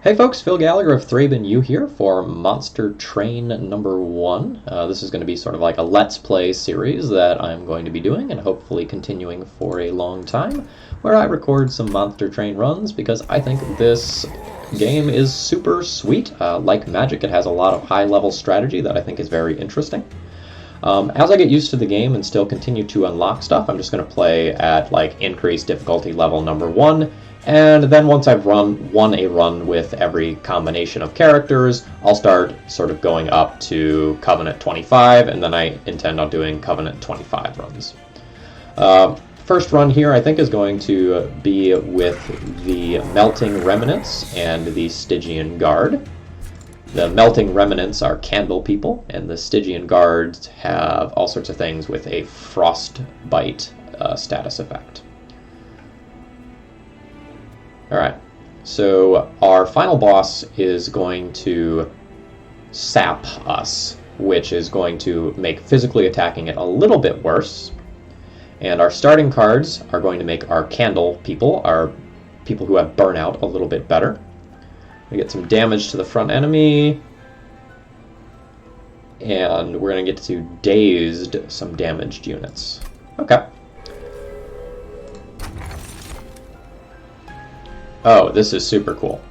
Hey folks, Phil Gallagher of ThrabenU here for Monster Train number 1. This is going to be sort of like a Let's Play series that I'm going to be doing and hopefully continuing for a long time, where I record some Monster Train runs because I think this game is super sweet. Like Magic, it has a lot of high-level strategy that I think is very interesting. As I get used to the game and still continue to unlock stuff, I'm just going to play at like increased difficulty level number 1. And then once I've won a run with every combination of characters, I'll start sort of going up to Covenant 25, and then I intend on doing Covenant 25 runs. First run here I think is going to be with the Melting Remnants and the Stygian Guard. The Melting Remnants are candle people, and the Stygian Guards have all sorts of things with a Frostbite status effect. Alright, so our final boss is going to sap us, which is going to make physically attacking it a little bit worse. And our starting cards are going to make our candle people, our people who have burnout, a little bit better. We get some damage to the front enemy, and we're going to get to dazed some damaged units. Okay. Oh, this is super cool.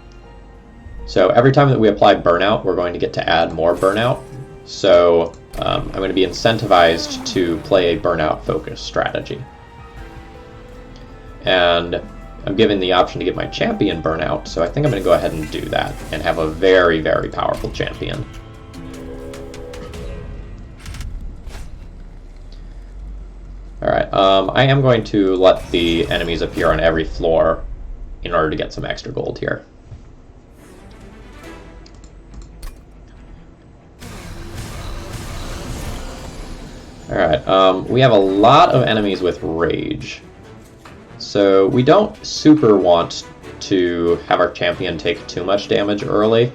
So every time that we apply burnout, we're going to get to add more burnout. So I'm going to be incentivized to play a burnout focused strategy. And I'm given the option to get my champion burnout, so I think I'm going to go ahead and do that and have a very, very powerful champion. Alright, I am going to let the enemies appear on every floor in order to get some extra gold here. Alright, we have a lot of enemies with rage. So we don't super want to have our champion take too much damage early,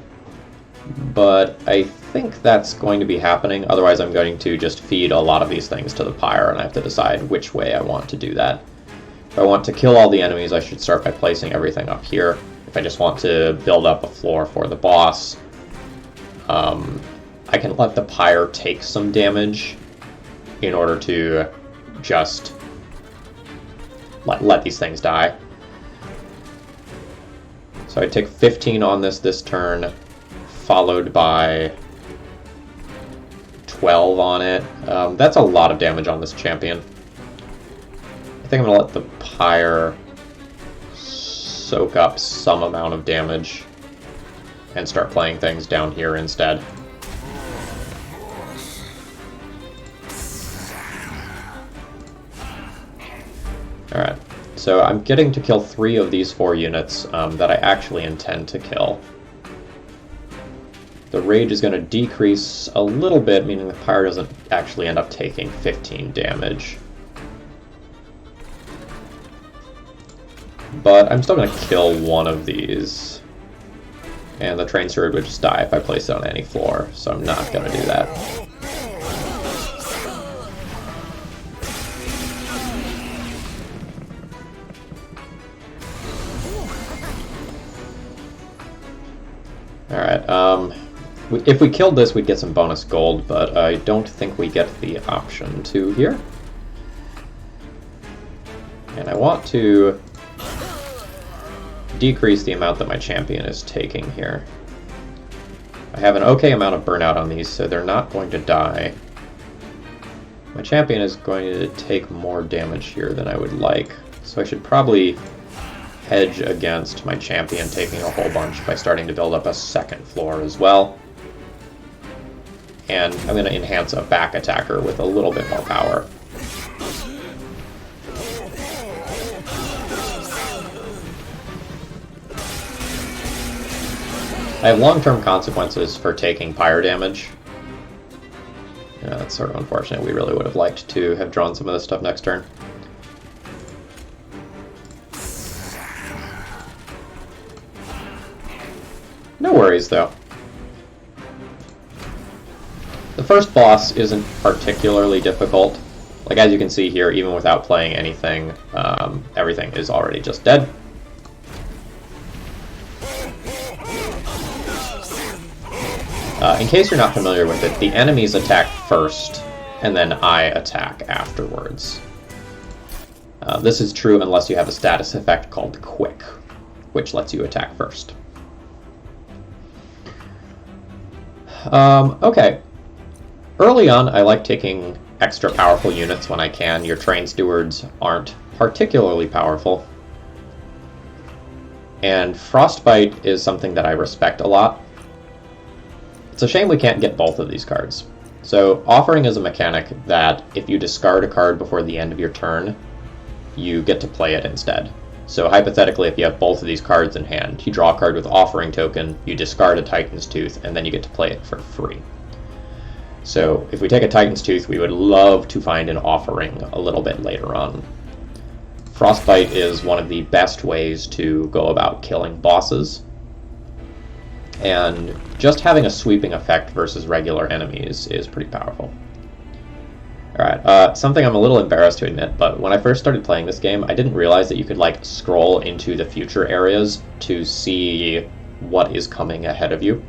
but I think that's going to be happening. Otherwise I'm going to just feed a lot of these things to the pyre, and I have to decide which way I want to do that. If I want to kill all the enemies, I should start by placing everything up here. If I just want to build up a floor for the boss, I can let the pyre take some damage in order to just let these things die. So I take 15 on this turn, followed by 12 on it. That's a lot of damage on this champion. I think I'm going to let the pyre soak up some amount of damage and start playing things down here instead. Alright, so I'm getting to kill 3 of these 4 units that I actually intend to kill. The rage is going to decrease a little bit, meaning the pyre doesn't actually end up taking 15 damage. But I'm still going to kill one of these. And the train steward would just die if I place it on any floor, so I'm not going to do that. Alright, if we killed this, we'd get some bonus gold, but I don't think we get the option to here. And I want to decrease the amount that my champion is taking here. I have an okay amount of burnout on these, so they're not going to die. My champion is going to take more damage here than I would like, so I should probably hedge against my champion taking a whole bunch by starting to build up a second floor as well. And I'm going to enhance a back attacker with a little bit more power. I have long-term consequences for taking pyre damage. Yeah, that's sort of unfortunate. We really would have liked to have drawn some of this stuff next turn. No worries, though. The first boss isn't particularly difficult. Like, as you can see here, even without playing anything, everything is already just dead. In case you're not familiar with it, the enemies attack first, and then I attack afterwards. This is true unless you have a status effect called Quick, which lets you attack first. Okay. Early on, I like taking extra powerful units when I can. Your train stewards aren't particularly powerful. And Frostbite is something that I respect a lot. It's a shame we can't get both of these cards. So, Offering is a mechanic that if you discard a card before the end of your turn, you get to play it instead. So hypothetically, if you have both of these cards in hand, you draw a card with Offering token, you discard a Titan's Tooth, and then you get to play it for free. So if we take a Titan's Tooth, we would love to find an Offering a little bit later on. Frostbite is one of the best ways to go about killing bosses, and just having a sweeping effect versus regular enemies is pretty powerful. Alright, something I'm a little embarrassed to admit, but when I first started playing this game, I didn't realize that you could, like, scroll into the future areas to see what is coming ahead of you.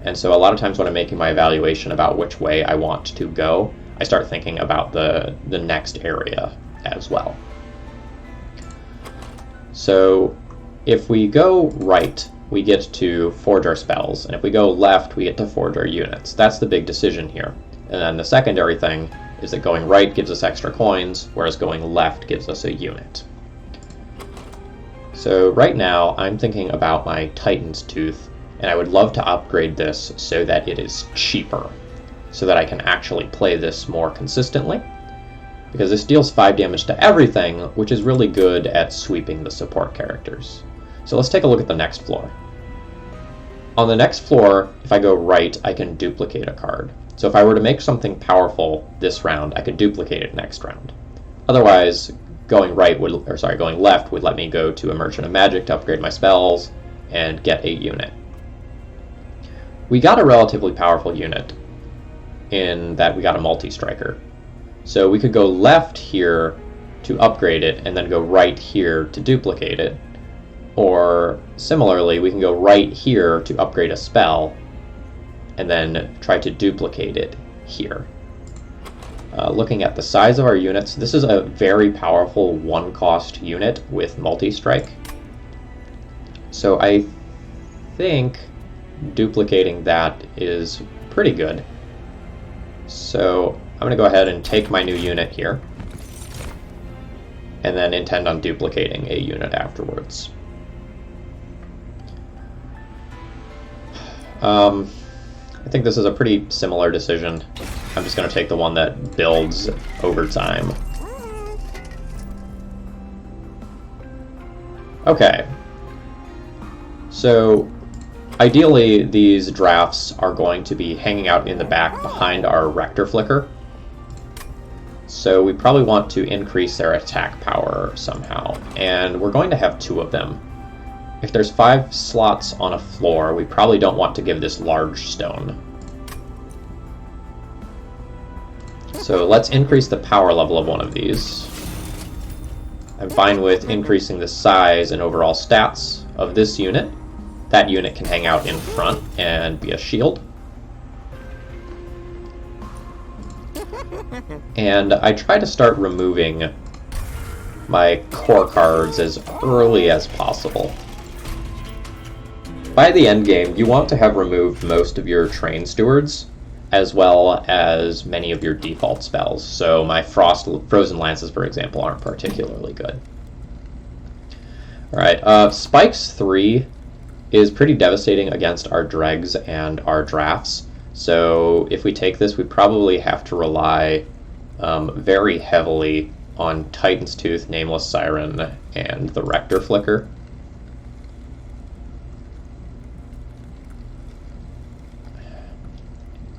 And so a lot of times when I'm making my evaluation about which way I want to go, I start thinking about the next area as well. So if we go right, we get to forge our spells, and if we go left, we get to forge our units. That's the big decision here. And then the secondary thing is that going right gives us extra coins, whereas going left gives us a unit. So right now, I'm thinking about my Titan's Tooth, and I would love to upgrade this so that it is cheaper, so that I can actually play this more consistently, because this deals 5 damage to everything, which is really good at sweeping the support characters. So let's take a look at the next floor. On the next floor, if I go right, I can duplicate a card. So if I were to make something powerful this round, I could duplicate it next round. Otherwise, going left would let me go to a Merchant of Magic to upgrade my spells and get a unit. We got a relatively powerful unit in that we got a multi-striker. So we could go left here to upgrade it and then go right here to duplicate it. Or similarly, we can go right here to upgrade a spell and then try to duplicate it here. Looking at the size of our units, this is a very powerful one-cost unit with multi-strike. So I think duplicating that is pretty good. So I'm going to go ahead and take my new unit here, and then intend on duplicating a unit afterwards. I think this is a pretty similar decision. I'm just going to take the one that builds over time. Okay. So, ideally, these drafts are going to be hanging out in the back behind our Rector Flicker. So we probably want to increase their attack power somehow, and we're going to have 2 of them. If there's 5 slots on a floor, we probably don't want to give this large stone. So let's increase the power level of one of these. I'm fine with increasing the size and overall stats of this unit. That unit can hang out in front and be a shield. And I try to start removing my core cards as early as possible. By the end game, you want to have removed most of your train stewards, as well as many of your default spells. So my Frozen Lances, for example, aren't particularly good. Alright, Spikes 3 is pretty devastating against our dregs and our drafts. So if we take this, we probably have to rely very heavily on Titan's Tooth, Nameless Siren, and the Rector Flicker.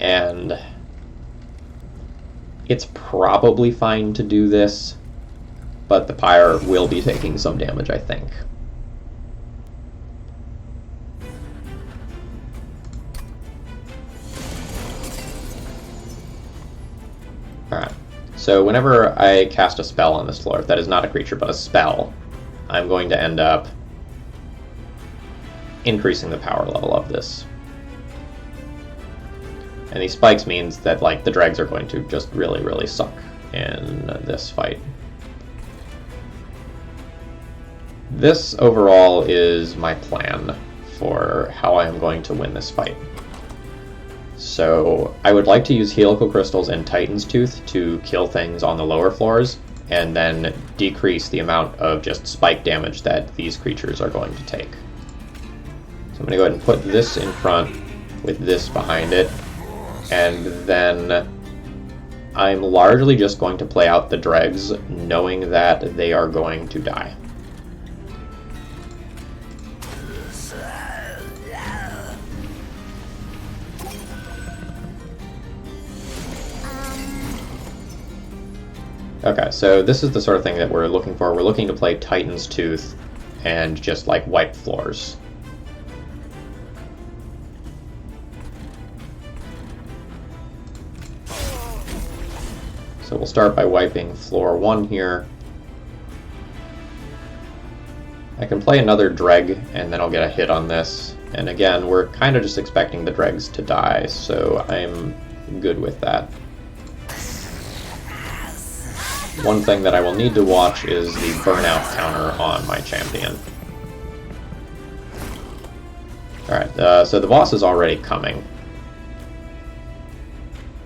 And it's probably fine to do this, but the Pyre will be taking some damage, I think. Alright, so whenever I cast a spell on this floor, if that is not a creature but a spell, I'm going to end up increasing the power level of this. And these spikes means that like the dregs are going to just really, really suck in this fight. This overall is my plan for how I am going to win this fight. So I would like to use Helical Crystals and Titan's Tooth to kill things on the lower floors, and then decrease the amount of just spike damage that these creatures are going to take. So I'm going to go ahead and put this in front with this behind it, and then I'm largely just going to play out the dregs, knowing that they are going to die. Okay, so this is the sort of thing that we're looking for. We're looking to play Titan's Tooth and just like wipe floors. So we'll start by wiping floor 1 here. I can play another dreg and then I'll get a hit on this. And again, we're kind of just expecting the dregs to die, so I'm good with that. One thing that I will need to watch is the burnout counter on my champion. Alright, so the boss is already coming.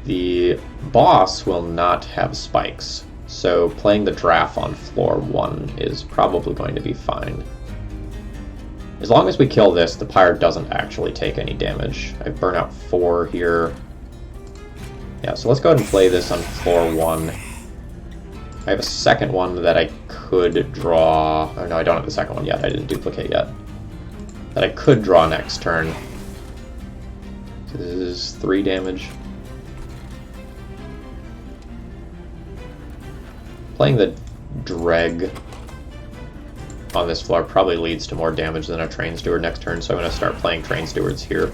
The boss will not have spikes, so playing the Draff on floor 1 is probably going to be fine. As long as we kill this, the Pyre doesn't actually take any damage. I burn out 4 here. Yeah, so let's go ahead and play this on floor 1. I have a second one that I could draw. Oh no, I don't have the second one yet. I didn't duplicate yet. That I could draw next turn. So this is 3 damage. Playing the dreg on this floor probably leads to more damage than a Train Steward next turn, so I'm going to start playing Train Stewards here.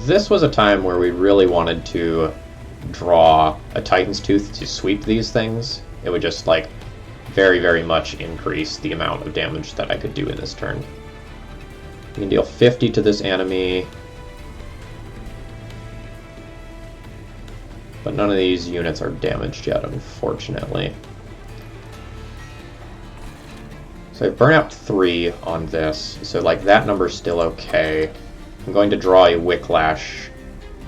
This was a time where we really wanted to draw a Titan's Tooth to sweep these things. It would just, like, very, very much increase the amount of damage that I could do in this turn. You can deal 50 to this enemy, but none of these units are damaged yet, unfortunately. So I burn out 3 on this, so like that number's still okay. I'm going to draw a Wicklash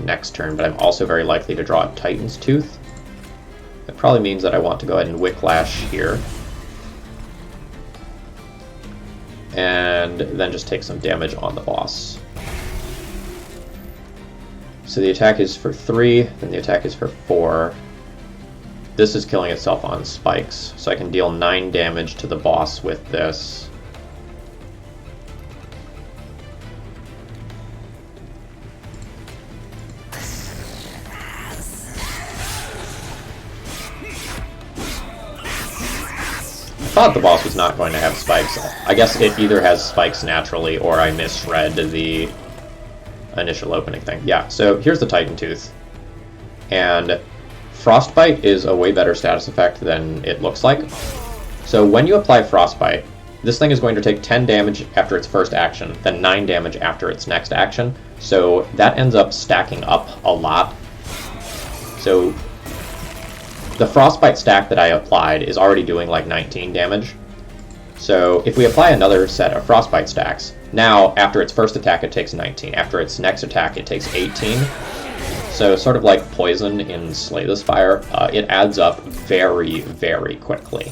next turn, but I'm also very likely to draw a Titan's Tooth. That probably means that I want to go ahead and Wicklash here. And then just take some damage on the boss. So the attack is for 3, then the attack is for 4. This is killing itself on spikes, so I can deal 9 damage to the boss with this. I thought the boss was not going to have spikes. I guess it either has spikes naturally or I misread the initial opening thing. Yeah, so here's the Titan Tooth. And Frostbite is a way better status effect than it looks like. So when you apply Frostbite, this thing is going to take 10 damage after its first action, then 9 damage after its next action. So that ends up stacking up a lot. So the Frostbite stack that I applied is already doing like 19 damage. So if we apply another set of Frostbite stacks, now after its first attack it takes 19, after its next attack it takes 18. So sort of like poison in Slay the Spire, it adds up very, very quickly.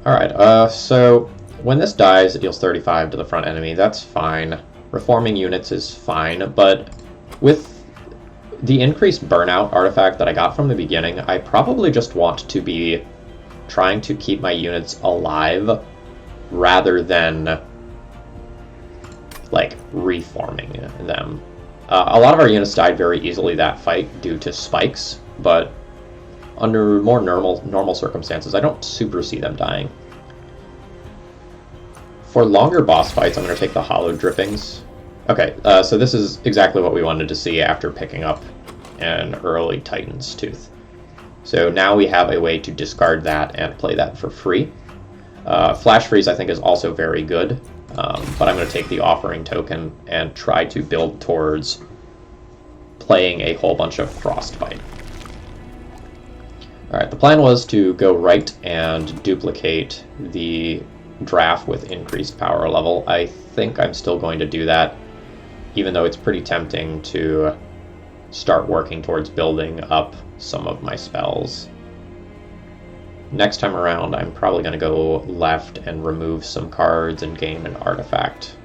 Alright, so when this dies it deals 35 to the front enemy, that's fine. Reforming units is fine, but with the increased burnout artifact that I got from the beginning, I probably just want to be trying to keep my units alive rather than like reforming them. A lot of our units died very easily that fight due to spikes, but under more normal circumstances, I don't super see them dying. For longer boss fights, I'm going to take the Hollow Drippings. Okay, so this is exactly what we wanted to see after picking up an early Titan's Tooth. So now we have a way to discard that and play that for free. Flash Freeze I think is also very good, but I'm going to take the offering token and try to build towards playing a whole bunch of Frostbite. Alright, the plan was to go right and duplicate the draft with increased power level. I think I'm still going to do that, even though it's pretty tempting to start working towards building up some of my spells. Next time around, I'm probably going to go left and remove some cards and gain an artifact.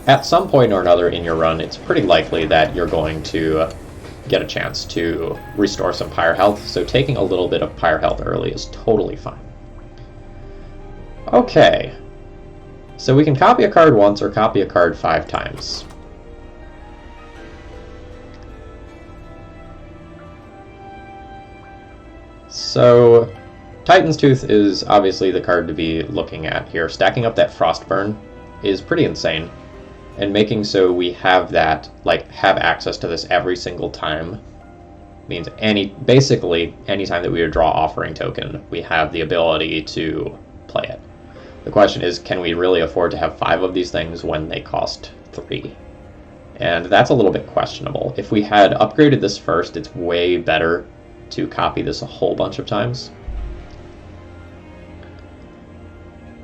At some point or another in your run, it's pretty likely that you're going to get a chance to restore some pyre health, so taking a little bit of pyre health early is totally fine. Okay, so we can copy a card once or copy a card 5 times. So Titan's Tooth is obviously the card to be looking at here. Stacking up that Frostburn is pretty insane, and making so we have that, like, have access to this every single time means basically anytime that we would draw offering token, we have the ability to play it. The question is, can we really afford to have 5 of these things when they cost 3? And that's a little bit questionable. If we had upgraded this first, it's way better to copy this a whole bunch of times.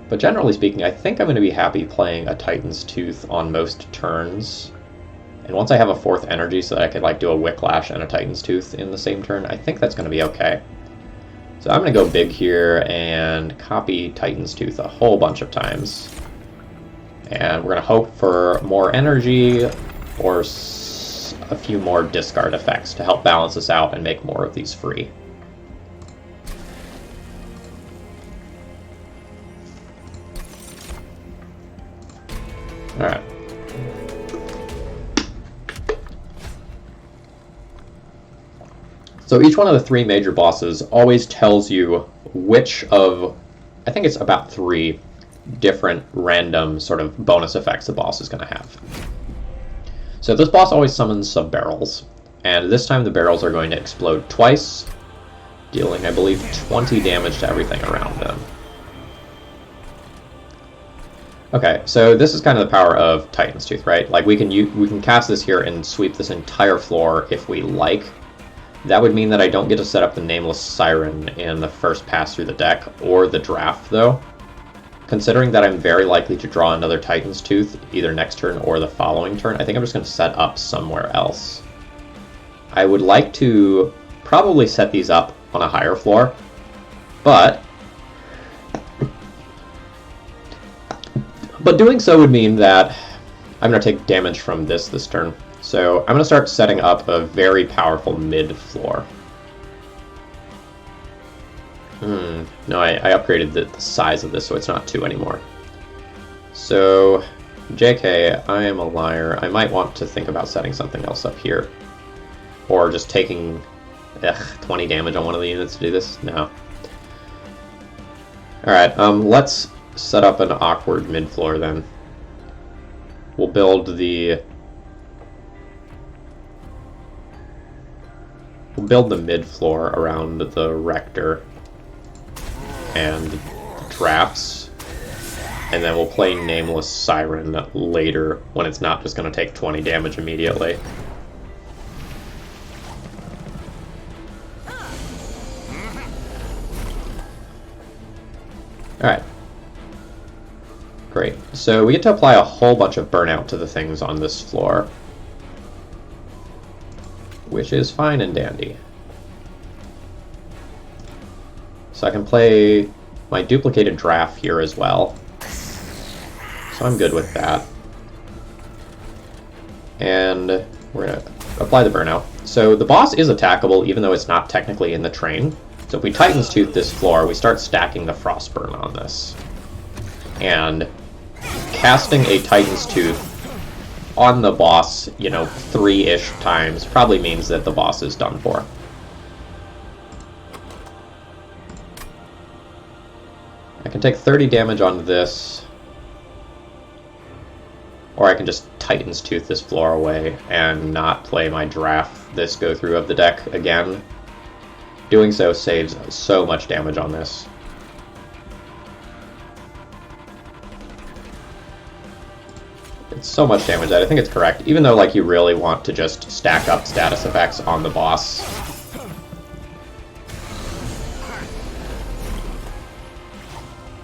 But generally speaking, I think I'm going to be happy playing a Titan's Tooth on most turns. And once I have a 4th energy so that I could like do a Wicklash and a Titan's Tooth in the same turn, I think that's going to be okay. So I'm going to go big here and copy Titan's Tooth a whole bunch of times. And we're going to hope for more energy or a few more discard effects to help balance this out and make more of these free. Alright. So each one of the 3 major bosses always tells you which of, I think it's about 3 different random sort of bonus effects the boss is going to have. So this boss always summons some barrels, and this time the barrels are going to explode twice, dealing, I believe, 20 damage to everything around them. Okay, so this is kind of the power of Titan's Tooth, right? Like we can cast this here and sweep this entire floor if we like. That would mean that I don't get to set up the Nameless Siren in the first pass through the deck or the draft, though. Considering that I'm very likely to draw another Titan's Tooth either next turn or the following turn, I think I'm just going to set up somewhere else. I would like to probably set these up on a higher floor, but doing so would mean that I'm going to take damage from this turn. So I'm going to start setting up a very powerful mid-floor. No, I upgraded the size of this so it's not 2 anymore. So, JK, I am a liar. I might want to think about setting something else up here. Or just taking 20 damage on one of the units to do this? No. Alright, let's set up an awkward mid-floor then. We'll build the mid-floor around the Rector and the drafts, and then we'll play Nameless Siren later when it's not just going to take 20 damage immediately. Alright. Great. So we get to apply a whole bunch of burnout to the things on this floor, which is fine and dandy. So I can play my duplicated draft here as well. So I'm good with that. And we're going to apply the burnout. So the boss is attackable even though it's not technically in the train. So if we Titan's Tooth this floor, we start stacking the Frostburn on this. And casting a Titan's Tooth on the boss, 3-ish times probably means that the boss is done for. I can take 30 damage on this, Or I can just Titan's Tooth this floor away and not play my draft this go through of the deck again. Doing so saves so much damage on this. It's so much damage that I think it's correct, even though like you really want to just stack up status effects on the boss.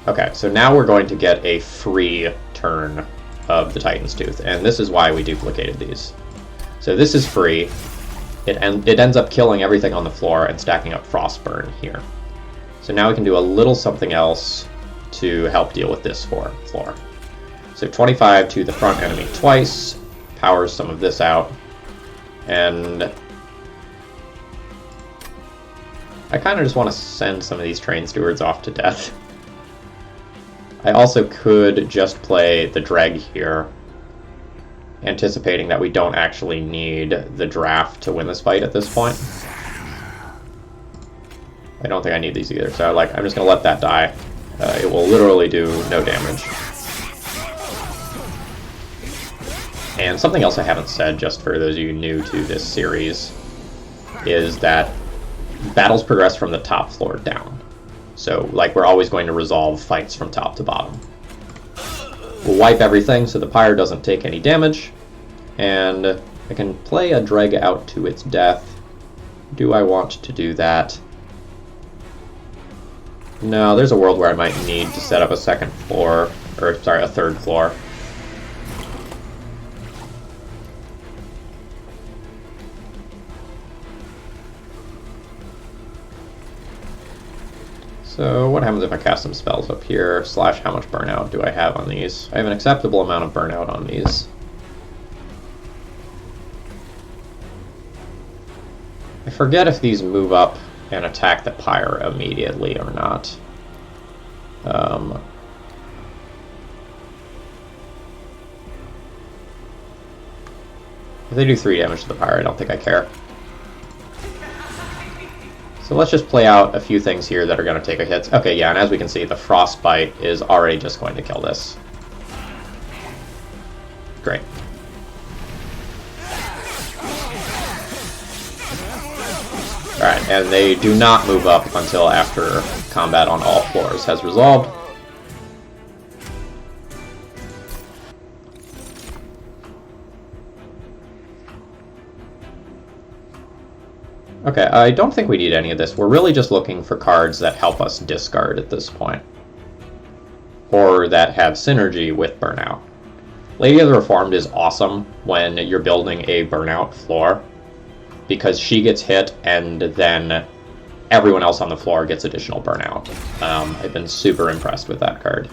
Okay, so now we're going to get a free turn of the Titan's Tooth, and this is why we duplicated these. So this is free. It ends up killing everything on the floor and stacking up Frostburn here. So now we can do a little something else to help deal with this floor. So 25 to the front enemy twice, powers some of this out, and I kind of just want to send some of these Train Stewards off to death. I also could just play the Dreg here, anticipating that we don't actually need the draft to win this fight at this point. I don't think I need these either, so I'm just going to let that die. It will literally do no damage. And something else I haven't said, just for those of you new to this series, is that battles progress from the top floor down. So, we're always going to resolve fights from top to bottom. We'll wipe everything so the Pyre doesn't take any damage, and I can play a Dreg out to its death. Do I want to do that? No, there's a world where I might need to set up a second floor, or sorry, a third floor. So what happens if I cast some spells up here, / how much burnout do I have on these? I have an acceptable amount of burnout on these. I forget if these move up and attack the Pyre immediately or not. If they do 3 damage to the Pyre, I don't think I care. So let's just play out a few things here that are going to take a hit. Okay, yeah, and as we can see, the Frostbite is already just going to kill this. Great. Alright, and they do not move up until after combat on all floors has resolved. Okay, I don't think we need any of this. We're really just looking for cards that help us discard at this point. Or that have synergy with Burnout. Lady of the Reformed is awesome when you're building a Burnout floor, because she gets hit and then everyone else on the floor gets additional Burnout. I've been super impressed with that card.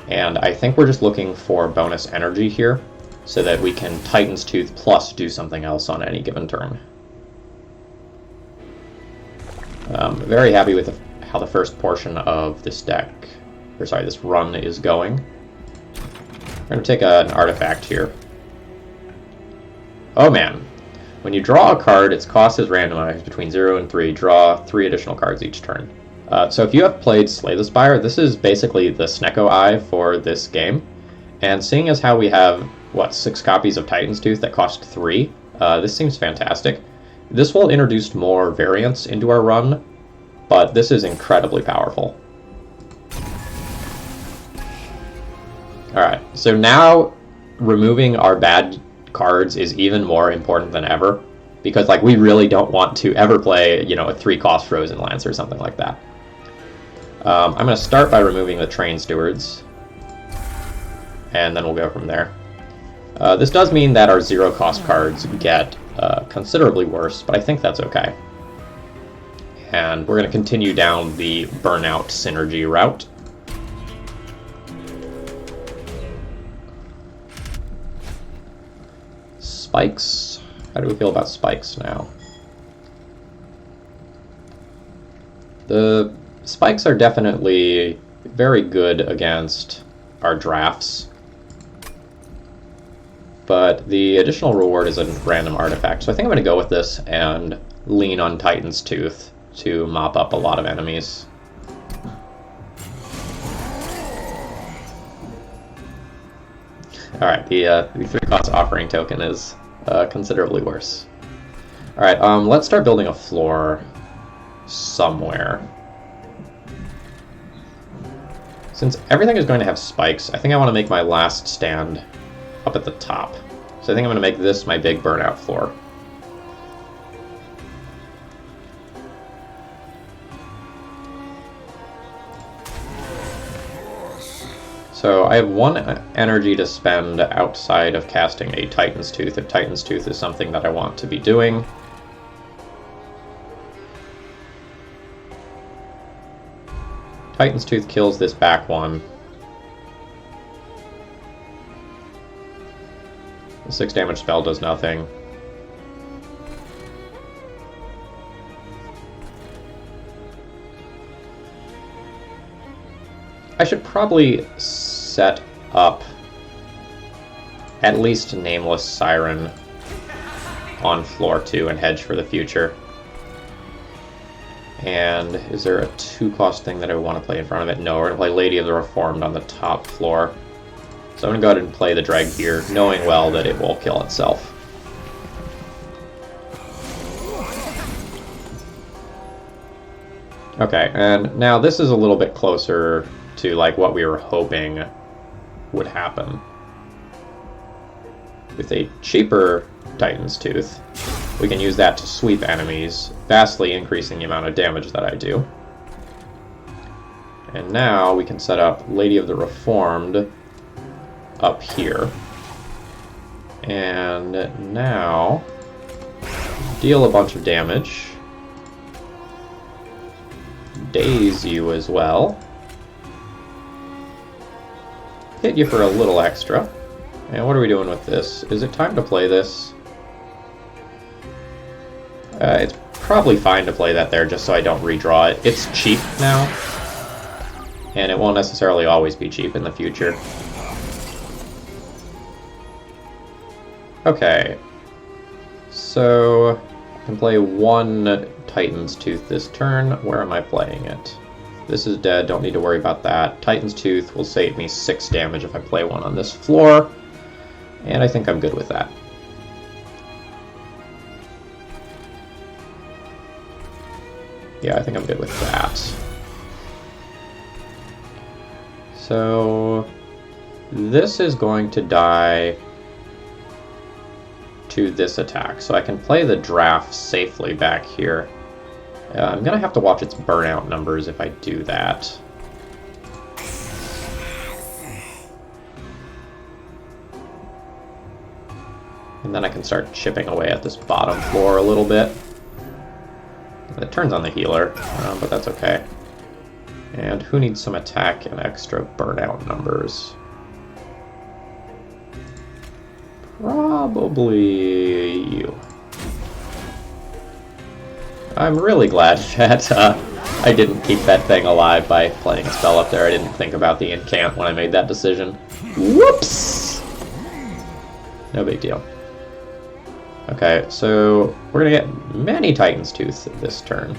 And I think we're just looking for bonus energy here, so that we can Titan's Tooth plus do something else on any given turn. Very happy with how the first portion of this this run is going. We're going to take an artifact here. Oh man. When you draw a card, its cost is randomized between 0 and 3. Draw 3 additional cards each turn. So if you have played Slay the Spire, this is basically the Snecko Eye for this game. And seeing as how we have, 6 copies of Titan's Tooth that cost 3, this seems fantastic. This will introduce more variance into our run, but this is incredibly powerful. Alright, so now removing our bad cards is even more important than ever, because we really don't want to ever play, a 3-cost Frozen Lance or something like that. I'm going to start by removing the Train Stewards, and then we'll go from there. This does mean that our 0-cost cards get considerably worse, but I think that's okay. And we're going to continue down the Burnout synergy route. Spikes. How do we feel about spikes now? The spikes are definitely very good against our drafts, but the additional reward is a random artifact, so I think I'm going to go with this and lean on Titan's Tooth to mop up a lot of enemies. Alright, the 3-cost offering token is considerably worse. Alright, let's start building a floor somewhere. Since everything is going to have spikes, I think I want to make my last stand up at the top. So I think I'm going to make this my big burnout floor. So I have 1 energy to spend outside of casting a Titan's Tooth, if Titan's Tooth is something that I want to be doing. Titan's Tooth kills this back one. The 6 damage spell does nothing. I should probably set up at least Nameless Siren on floor 2 and hedge for the future. And is there a 2-cost thing that I want to play in front of it? No, we're going to play Lady of the Reformed on the top floor. So I'm going to go ahead and play the Dreg here, knowing well that it will kill itself. Okay, and now this is a little bit closer to like what we were hoping would happen. With a cheaper Titan's Tooth, we can use that to sweep enemies, vastly increasing the amount of damage that I do. And now we can set up Lady of the Reformed up here. And now deal a bunch of damage. Daze you as well. Hit you for a little extra. And what are we doing with this? Is it time to play this? It's probably fine to play that there just so I don't redraw it. It's cheap now, and it won't necessarily always be cheap in the future. Okay, so I can play 1 Titan's Tooth this turn. Where am I playing it? This is dead, don't need to worry about that. Titan's Tooth will save me 6 damage if I play 1 on this floor, and I think I'm good with that. Yeah, I think I'm good with that. So this is going to die to this attack, so I can play the draft safely back here. I'm going to have to watch its burnout numbers if I do that. And then I can start chipping away at this bottom floor a little bit. It turns on the healer, but that's okay. And who needs some attack and extra burnout numbers? Probably you. I'm really glad that I didn't keep that thing alive by playing a spell up there. I didn't think about the incant when I made that decision. Whoops! No big deal. Okay, so we're going to get many Titan's Tooth this turn.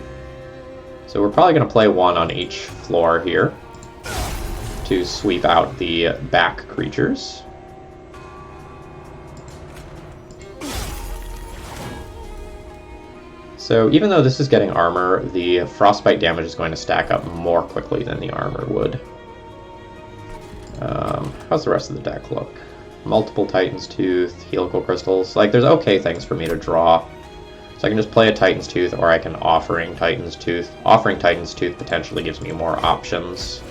So we're probably going to play 1 on each floor here to sweep out the back creatures. So even though this is getting armor, the Frostbite damage is going to stack up more quickly than the armor would. How's the rest of the deck look? Multiple Titan's Tooth, helical crystals. Like, there's okay things for me to draw. So I can just play a Titan's Tooth, or I can Offering Titan's Tooth. Offering Titan's Tooth potentially gives me more options.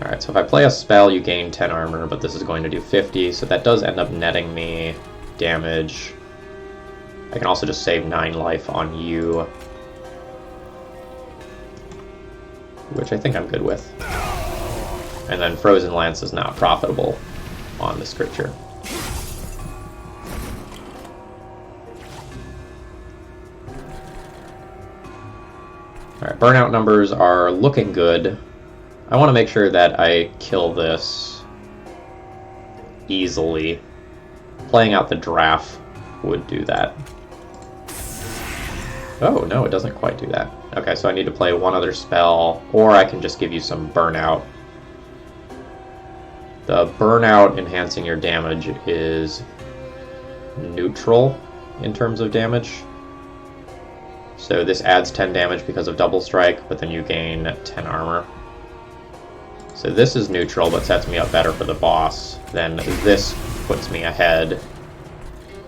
Alright, so if I play a spell, you gain 10 armor, but this is going to do 50, so that does end up netting me damage. I can also just save 9 life on you, which I think I'm good with. And then Frozen Lance is not profitable on this creature. Alright, burnout numbers are looking good. I want to make sure that I kill this easily. Playing out the draft would do that. Oh, no, it doesn't quite do that. Okay, so I need to play 1 other spell, or I can just give you some burnout The burnout enhancing your damage is neutral in terms of damage. So this adds 10 damage because of double strike, but then you gain 10 armor. So this is neutral, but sets me up better for the boss. Then this puts me ahead.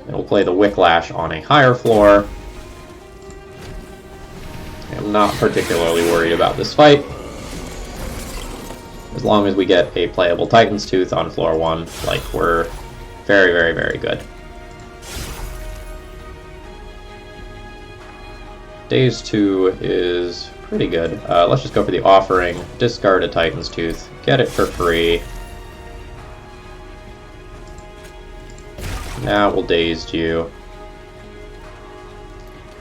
And we'll play the Wicklash on a higher floor. I'm not particularly worried about this fight. As long as we get a playable Titan's Tooth on floor 1, like, we're very, very, very good. Days 2 is pretty good. Let's just go for the offering, discard a Titan's Tooth, get it for free. Now we'll Dazed You.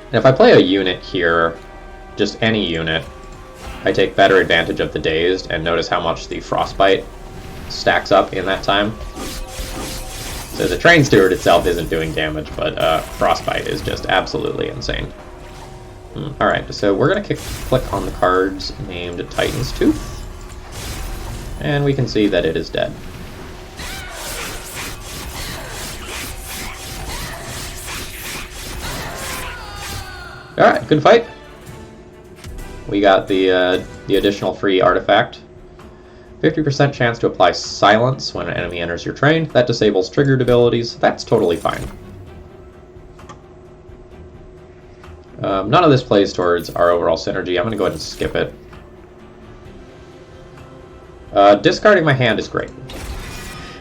And if I play a unit here, just any unit, I take better advantage of the Dazed, and notice how much the Frostbite stacks up in that time. So the Train Steward itself isn't doing damage, but Frostbite is just absolutely insane. Alright, so we're going to click on the cards named Titan's Tooth, and we can see that it is dead. Alright, good fight. We got the additional free artifact. 50% chance to apply silence when an enemy enters your train. That disables triggered abilities. That's totally fine. None of this plays towards our overall synergy. I'm going to go ahead and skip it. Discarding my hand is great.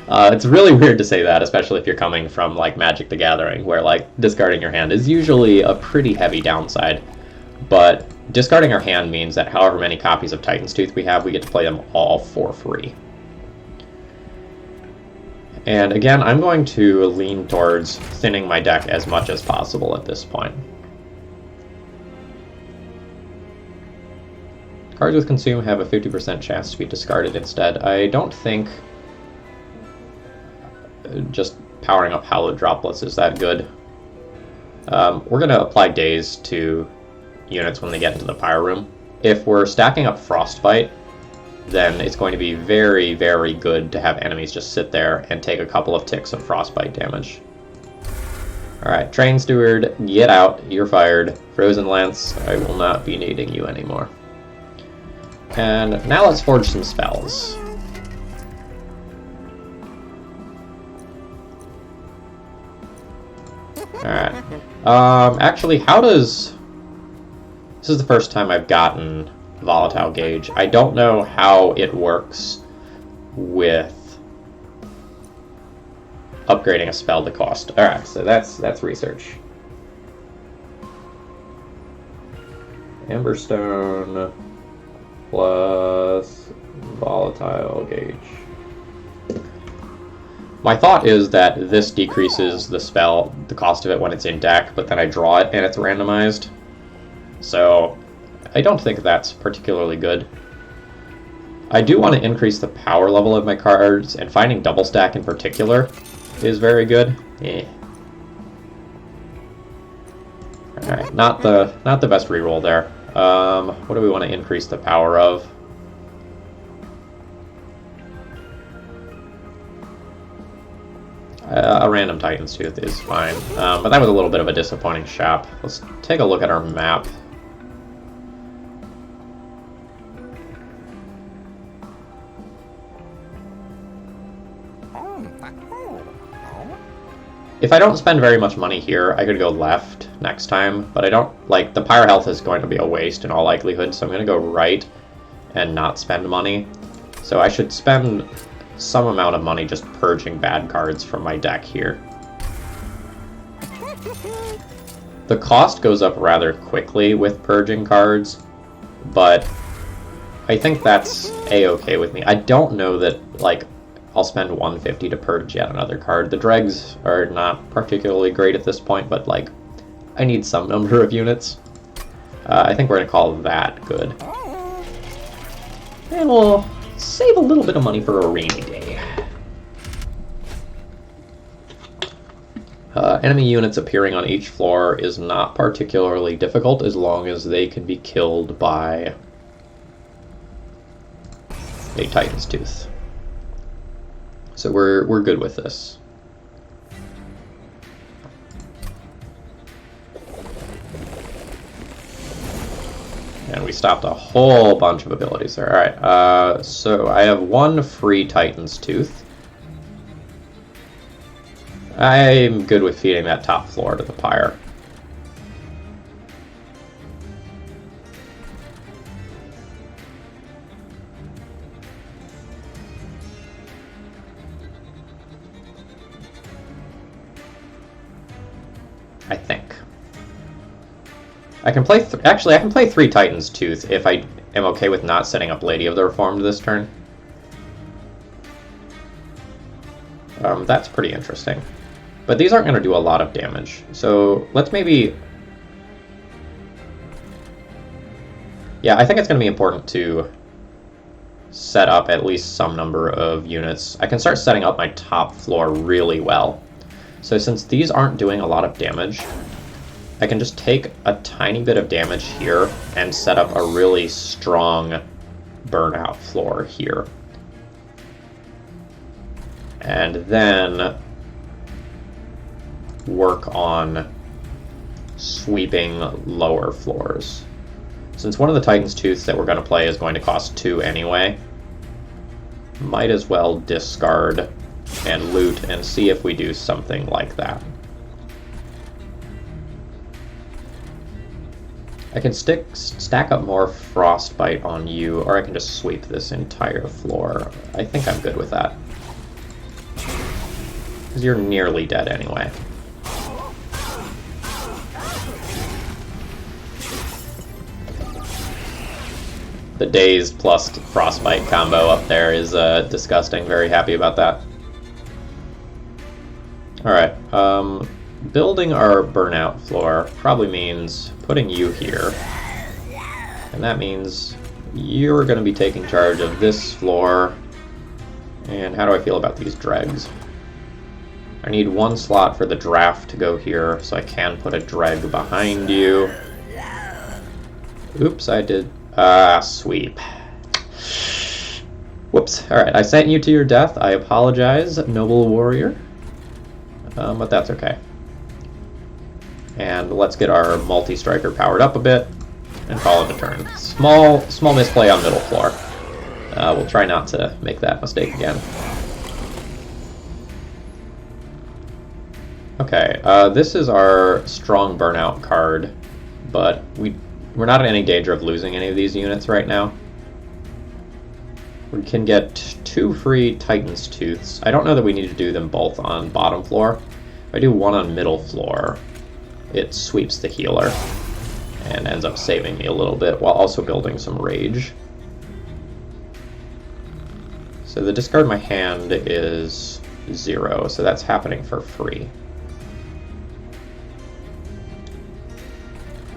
It's really weird to say that, especially if you're coming from like Magic the Gathering, where like discarding your hand is usually a pretty heavy downside. But discarding our hand means that however many copies of Titan's Tooth we have, we get to play them all for free. And again, I'm going to lean towards thinning my deck as much as possible at this point. Cards with Consume have a 50% chance to be discarded instead. I don't think just powering up Hallowed Droplets is that good. We're going to apply Daze to units when they get into the Pyre Room. If we're stacking up Frostbite, then it's going to be very, very good to have enemies just sit there and take a couple of ticks of Frostbite damage. Alright, Train Steward, get out. You're fired. Frozen Lance, I will not be needing you anymore. And now let's forge some spells. Alright. Actually, how does... This is the first time I've gotten Volatile Gauge. I don't know how it works with upgrading a spell to cost. Alright, so that's research. Emberstone plus Volatile Gauge. My thought is that this decreases the spell, the cost of it when it's in deck, but then I draw it and it's randomized. So I don't think that's particularly good. I do want to increase the power level of my cards, and finding double stack in particular is very good. Alright, not the best reroll there. What do we want to increase the power of? A random Titan's Tooth is fine, but that was a little bit of a disappointing shop. Let's take a look at our map. If I don't spend very much money here, I could go left next time, but I don't, like, the Pyre Health is going to be a waste in all likelihood, so I'm going to go right and not spend money. So I should spend some amount of money just purging bad cards from my deck here. The cost goes up rather quickly with purging cards, but I think that's a-okay with me. I don't know that, like, I'll spend 150 to purge yet another card. The dregs are not particularly great at this point, but, like, I need some number of units. I think we're going to call that good. And we'll save a little bit of money for a rainy day. Enemy units appearing on each floor is not particularly difficult as long as they can be killed by a Titan's Tooth. So we're good with this. And we stopped a whole bunch of abilities there. Alright, so I have one free Titan's Tooth. I'm good with feeding that top floor to the pyre. I think. I can play. Actually, I can play 3 Titan's Tooth if I am okay with not setting up Lady of the Reformed this turn. That's pretty interesting. But these aren't going to do a lot of damage. So let's maybe... Yeah, I think it's going to be important to set up at least some number of units. I can start setting up my top floor really well. So since these aren't doing a lot of damage, I can just take a tiny bit of damage here and set up a really strong burnout floor here. And then work on sweeping lower floors. Since one of the Titan's Tooths that we're going to play is going to cost 2 anyway, might as well discard and loot and see if we do something like that. I can stack up more Frostbite on you, or I can just sweep this entire floor. I think I'm good with that. Because you're nearly dead anyway. The Dazed plus Frostbite combo up there is disgusting. Very happy about that. Alright, building our burnout floor probably means putting you here. And that means you're going to be taking charge of this floor. And how do I feel about these dregs? I need 1 slot for the draft to go here, so I can put a dreg behind you. Oops, I did... sweep. Whoops. Alright, I sent you to your death. I apologize, noble warrior. But that's okay. And let's get our multi-striker powered up a bit and call it a turn. Small misplay on middle floor. We'll try not to make that mistake again. Okay, this is our strong burnout card, but we're not in any danger of losing any of these units right now. We can get 2 free Titan's Tooths. I don't know that we need to do them both on bottom floor. If I do 1 on middle floor, it sweeps the healer and ends up saving me a little bit while also building some rage. So the discard my hand is 0, so that's happening for free.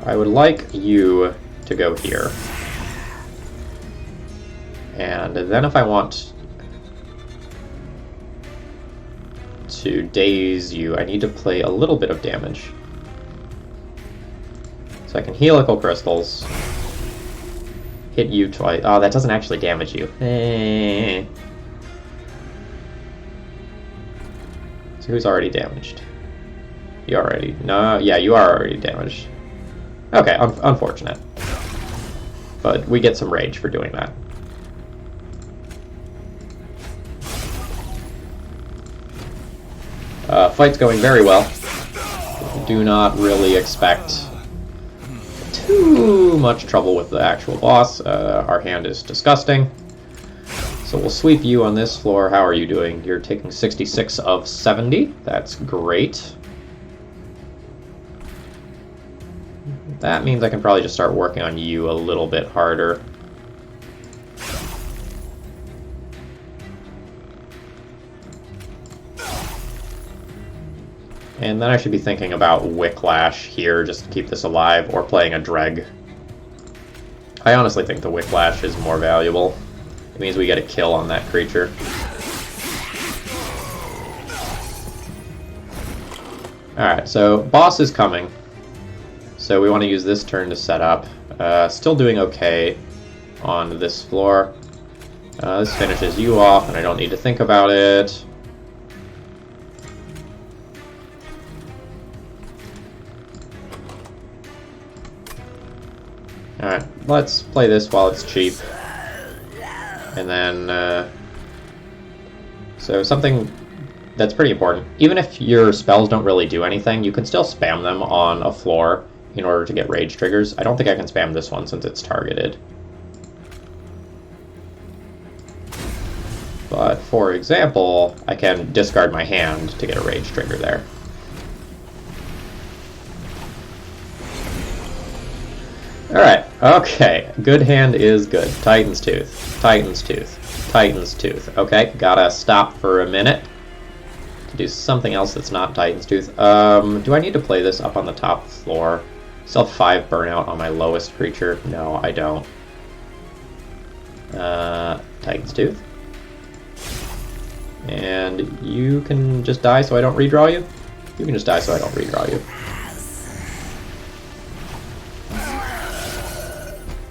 I would like you to go here. And then if I want to daze you, I need to play a little bit of damage. So I can helical crystals, hit you twice. Oh, that doesn't actually damage you. So who's already damaged? You already... No, yeah, you are already damaged. Okay, unfortunate. But we get some rage for doing that. Fight's going very well. Do not really expect too much trouble with the actual boss. Our hand is disgusting. So we'll sweep you on this floor. How are you doing? You're taking 66 of 70. That's great. That means I can probably just start working on you a little bit harder. And then I should be thinking about Wicklash here just to keep this alive, or playing a Dreg. I honestly think the Wicklash is more valuable. It means we get a kill on that creature. Alright, so boss is coming. So we want to use this turn to set up. Still doing okay on this floor. This finishes you off, and I don't need to think about it. let's play this while it's cheap. And then, so something that's pretty important. Even if your spells don't really do anything, you can still spam them on a floor in order to get rage triggers. I don't think I can spam this one since it's targeted. But, for example, I can discard my hand to get a rage trigger there. Alright, okay. Good hand is good. Titan's Tooth. Titan's Tooth. Titan's Tooth. Okay, gotta stop for a minute to do something else that's not Titan's Tooth. Do I need to play this up on the top floor? Still have 5 burnout on my lowest creature? No, I don't. Titan's Tooth. And you can just die so I don't redraw you? You can just die so I don't redraw you.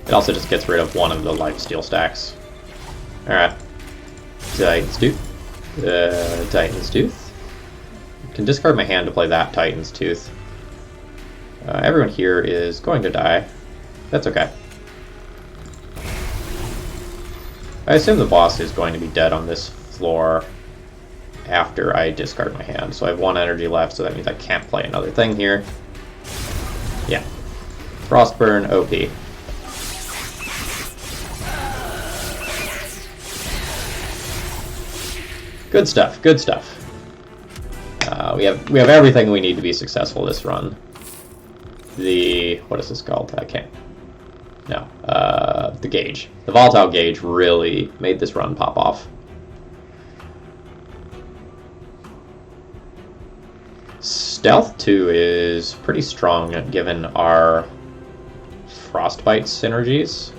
It also just gets rid of one of the lifesteal stacks. Alright. Titan's Tooth. Titan's Tooth. Can discard my hand to play that Titan's Tooth. Everyone here is going to die. That's okay. I assume the boss is going to be dead on this floor after I discard my hand. So I have 1 energy left, so that means I can't play another thing here. Yeah. Frostburn OP. Good stuff, good stuff. We have everything we need to be successful this run. What is this called? I can't. No, the gauge. The volatile gauge really made this run pop off. Stealth 2 is pretty strong given our Frostbite synergies.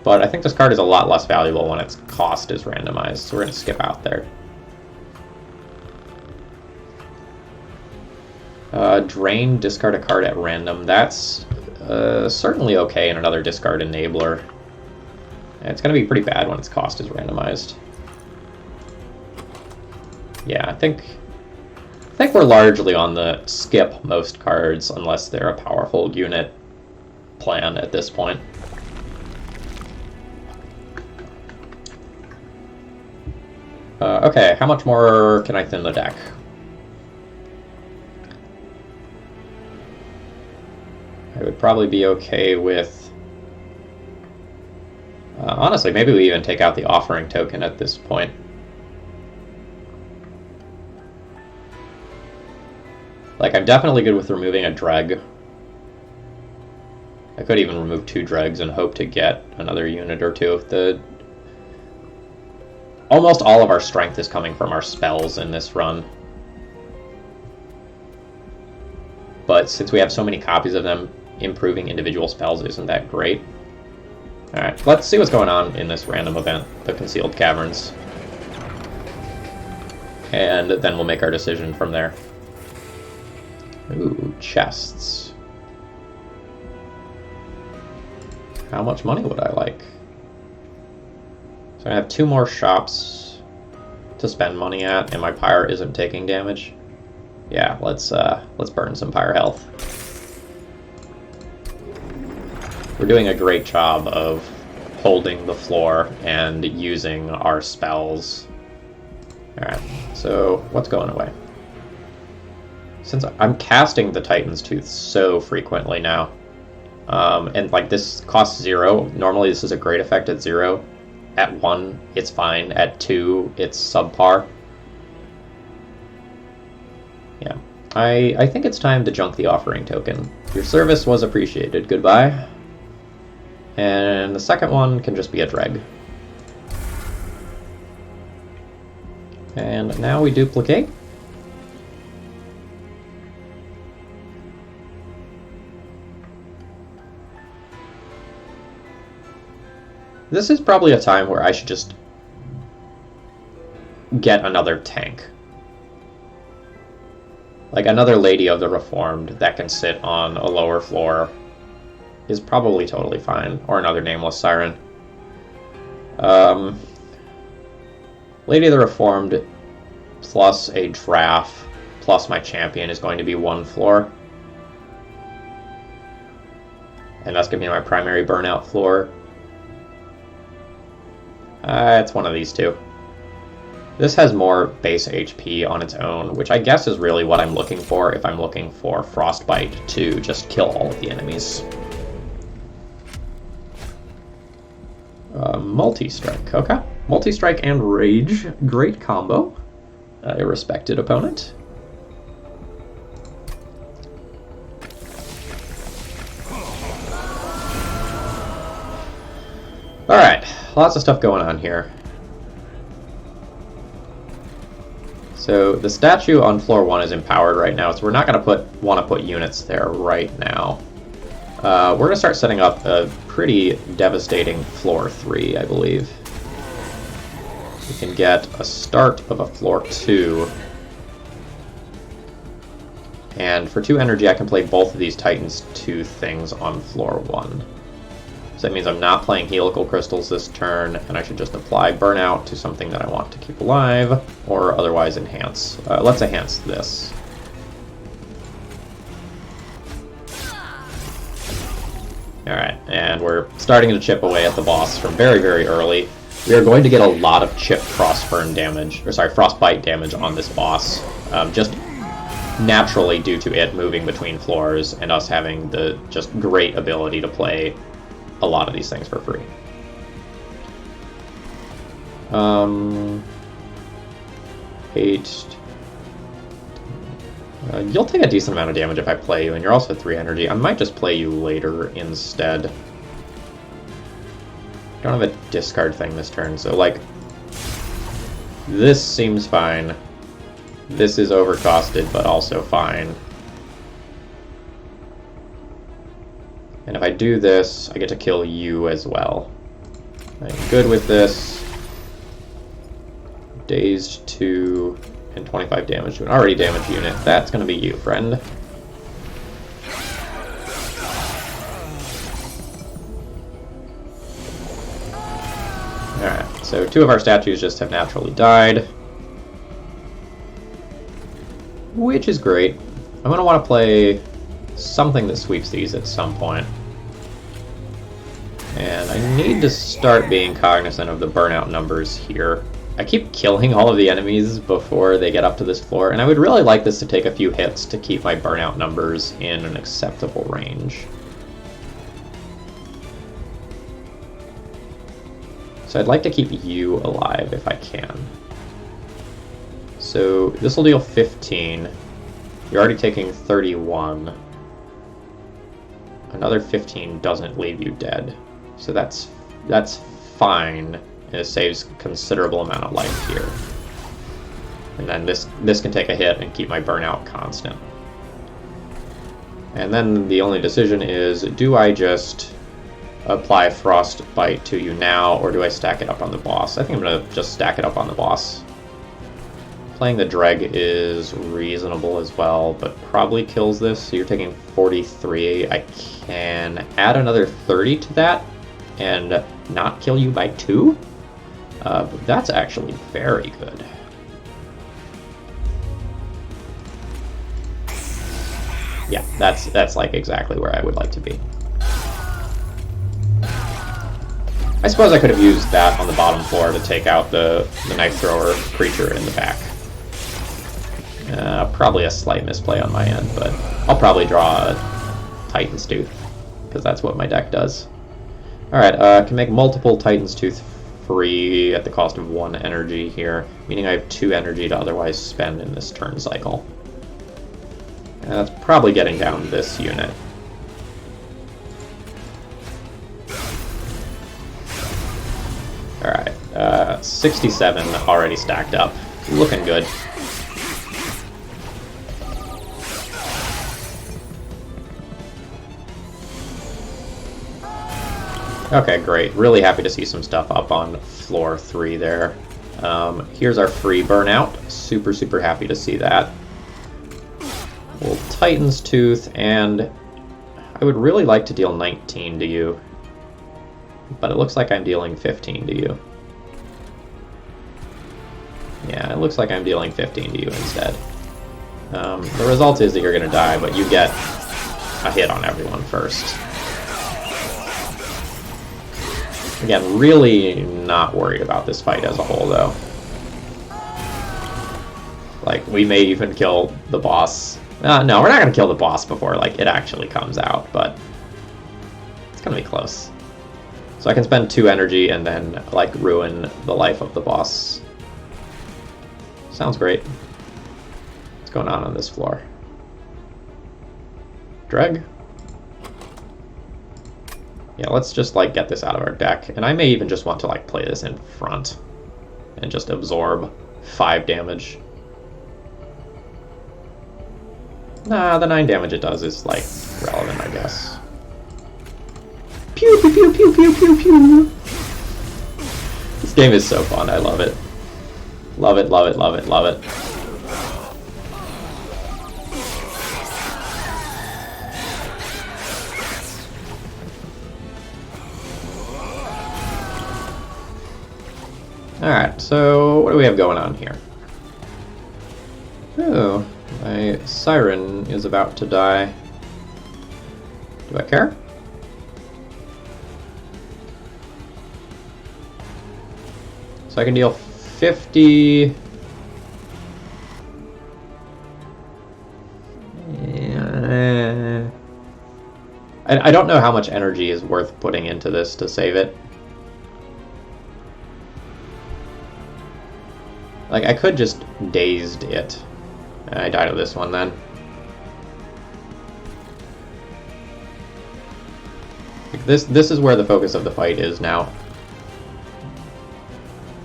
But I think this card is a lot less valuable when its cost is randomized, so we're going to skip out there. Drain, discard a card at random. That's certainly okay in another discard enabler. And it's going to be pretty bad when its cost is randomized. Yeah, I think we're largely on the skip most cards unless they're a powerful unit plan at this point. Okay, how much more can I thin the deck? I would probably be okay with... honestly, maybe we even take out the offering token at this point. Like, I'm definitely good with removing a Dreg. I could even remove 2 Dregs and hope to get another unit or 2. Almost all of our strength is coming from our spells in this run. But since we have so many copies of them, improving individual spells isn't that great. Alright, let's see what's going on in this random event, the Concealed Caverns. And then we'll make our decision from there. Ooh, chests. How much money would I like? So I have 2 more shops to spend money at, and my pyre isn't taking damage. Yeah, let's burn some pyre health. We're doing a great job of holding the floor and using our spells. Alright, so what's going away? Since I'm casting the Titan's Tooth so frequently now, and like this costs 0, normally this is a great effect at 0. At 1, it's fine. At 2, it's subpar. Yeah. I think it's time to junk the offering token. Your service was appreciated. Goodbye. And the second one can just be a Dreg. And now we duplicate. This is probably a time where I should just get another tank. Like another Lady of the Reformed that can sit on a lower floor is probably totally fine. Or another Nameless Siren. Lady of the Reformed plus a draft plus my champion is going to be 1 floor. And that's going to be my primary burnout floor. It's one of these two. This has more base HP on its own, which I guess is really what I'm looking for if I'm looking for Frostbite to just kill all of the enemies. Multi-strike, okay. Multi-strike and rage, great combo. A respected opponent. Alright, lots of stuff going on here. So the statue on floor 1 is empowered right now, so we're not going to want to put units there right now. We're going to start setting up a pretty devastating floor 3, I believe. We can get a start of a floor 2. And for 2 energy, I can play both of these Titans 2 things on floor 1. So that means I'm not playing helical crystals this turn, and I should just apply burnout to something that I want to keep alive, or otherwise enhance. Let's enhance this. Alright, and we're starting to chip away at the boss from very, very early. We are going to get a lot of chip frostbite damage on this boss, just naturally due to it moving between floors and us having the just great ability to play a lot of these things for free. You'll take a decent amount of damage if I play you, and you're also 3 energy. I might just play you later instead. I don't have a discard thing this turn, so like, this seems fine. This is overcosted, but also fine. And if I do this, I get to kill you as well. I'm good with this. Dazed 2 and 25 damage to an already damaged unit. That's going to be you, friend. Alright, so 2 of our statues just have naturally died. Which is great. I'm going to want to play something that sweeps these at some point. And I need to start being cognizant of the burnout numbers here. I keep killing all of the enemies before they get up to this floor, and I would really like this to take a few hits to keep my burnout numbers in an acceptable range. So I'd like to keep you alive if I can. So this will deal 15. You're already taking 31. Another 15 doesn't leave you dead. So that's fine. And it saves considerable amount of life here. And then this can take a hit and keep my burnout constant. And then the only decision is, do I just apply Frostbite to you now, or do I stack it up on the boss? I think I'm going to just stack it up on the boss. Playing the Dreg is reasonable as well, but probably kills this. So you're taking 43. I can add another 30 to that and not kill you by 2. That's actually very good. Yeah, that's like exactly where I would like to be. I suppose I could have used that on the bottom floor to take out the knife thrower creature in the back. Probably a slight misplay on my end, but I'll probably draw a Titan's Tooth, because that's what my deck does. Alright, can make multiple Titan's Tooth free at the cost of 1 energy here, meaning I have 2 energy to otherwise spend in this turn cycle. And that's probably getting down this unit. Alright, 67 already stacked up. Looking good. Okay, great. Really happy to see some stuff up on floor 3 there. Here's our free burnout. Super, super happy to see that. We'll Titan's Tooth, and I would really like to deal 19 to you. But it looks like I'm dealing 15 to you. Yeah, it looks like I'm dealing 15 to you instead. The result is that you're going to die, but you get a hit on everyone first. Again, really not worried about this fight as a whole, though. Like, we may even kill the boss. No, we're not going to kill the boss before, like, it actually comes out, but it's going to be close. So I can spend 2 energy and then, like, ruin the life of the boss. Sounds great. What's going on this floor? Dreg? Yeah, let's just, like, get this out of our deck. And I may even just want to, like, play this in front and just absorb 5 damage. Nah, the 9 damage it does is, like, relevant, I guess. Pew, pew, pew, pew, pew, pew, pew! This game is so fun, I love it. Love it, love it, love it, love it. Alright, so what do we have going on here? Oh, my siren is about to die. Do I care? So I can deal 50... I don't know how much energy is worth putting into this to save it. Like, I could just dazed it. I died of this one then. Like, this is where the focus of the fight is now.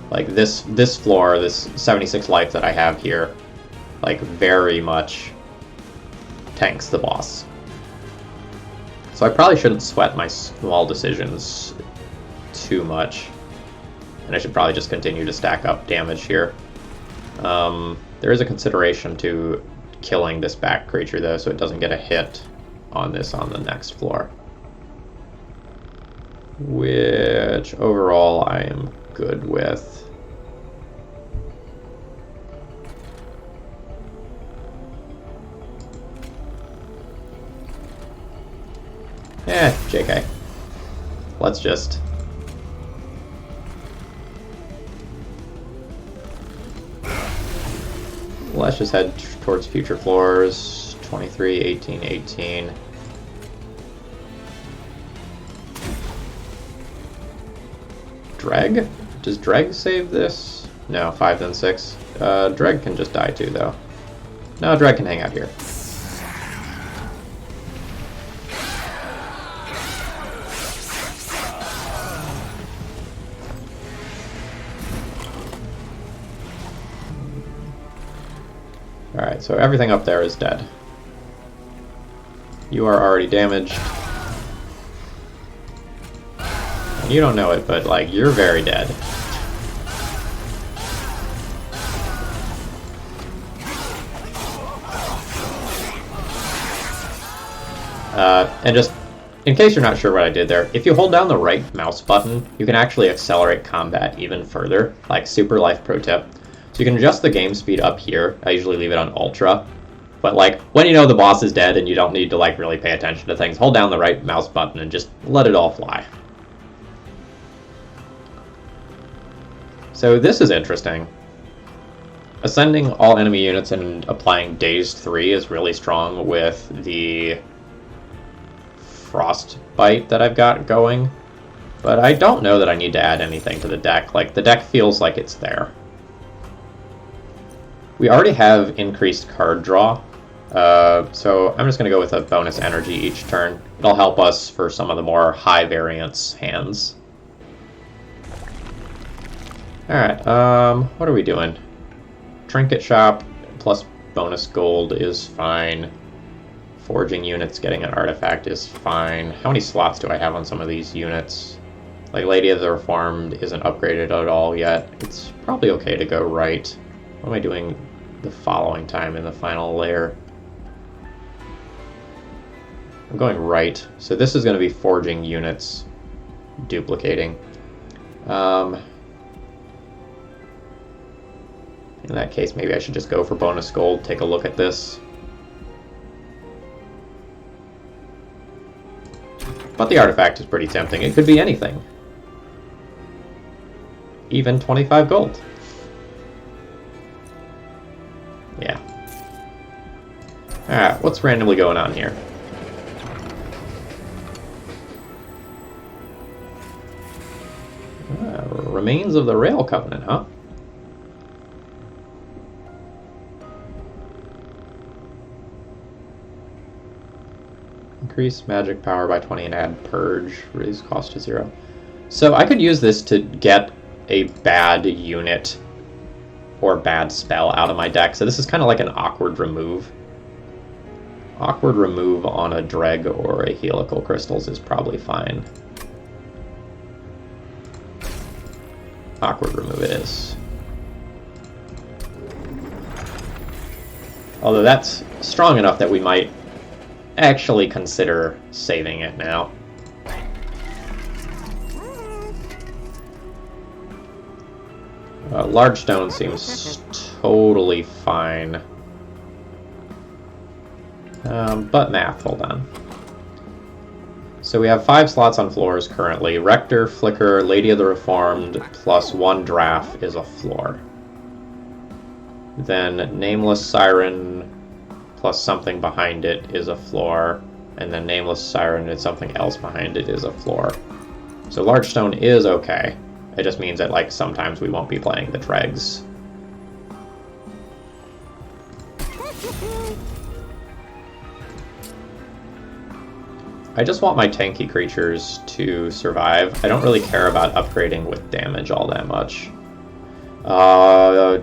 Like, this floor, this 76 life that I have here, like, very much tanks the boss. So I probably shouldn't sweat my small decisions too much. And I should probably just continue to stack up damage here. There is a consideration to killing this back creature, though, so it doesn't get a hit on this on the next floor. Which, overall, I am good with. JK. Let's just... Let's just head towards future floors. 23, 18, 18. Dreg? Does Dreg save this? No, 5 then 6. Dreg can just die too, though. No, Dreg can hang out here. Alright, so everything up there is dead. You are already damaged. And you don't know it, but, like, you're very dead. And just, in case you're not sure what I did there, if you hold down the right mouse button, you can actually accelerate combat even further, like super life pro tip. So you can adjust the game speed up here. I usually leave it on ultra. But like, when you know the boss is dead and you don't need to like really pay attention to things, hold down the right mouse button and just let it all fly. So this is interesting. Ascending all enemy units and applying Dazed 3 is really strong with the Frostbite that I've got going. But I don't know that I need to add anything to the deck. Like, the deck feels like it's there. We already have increased card draw, so I'm just going to go with a bonus energy each turn. It'll help us for some of the more high variance hands. Alright, what are we doing? Trinket Shop plus bonus gold is fine. Forging units getting an artifact is fine. How many slots do I have on some of these units? Like, Lady of the Reformed isn't upgraded at all yet. It's probably okay to go right. What am I doing the following time in the final layer? I'm going right. So this is going to be forging units duplicating. In that case, maybe I should just go for bonus gold, take a look at this. But the artifact is pretty tempting. It could be anything. even 25 gold. Yeah. Alright, what's randomly going on here? Remains of the Rail Covenant, huh? Increase magic power by 20 and add purge. Reduce cost to 0. So I could use this to get a bad unit or bad spell out of my deck. So this is kind of like an awkward remove. Awkward remove on a Dreg or a Helical Crystals is probably fine. Awkward remove it is. Although that's strong enough that we might actually consider saving it now. Large stone seems totally fine. But math, hold on. So we have 5 slots on floors currently. Rector, Flicker, Lady of the Reformed, plus 1 Draft is a floor. Then Nameless Siren, plus something behind it is a floor. And then Nameless Siren and something else behind it is a floor. So Large Stone is okay. It just means that, like, sometimes we won't be playing the Dregs. I just want my tanky creatures to survive. I don't really care about upgrading with damage all that much.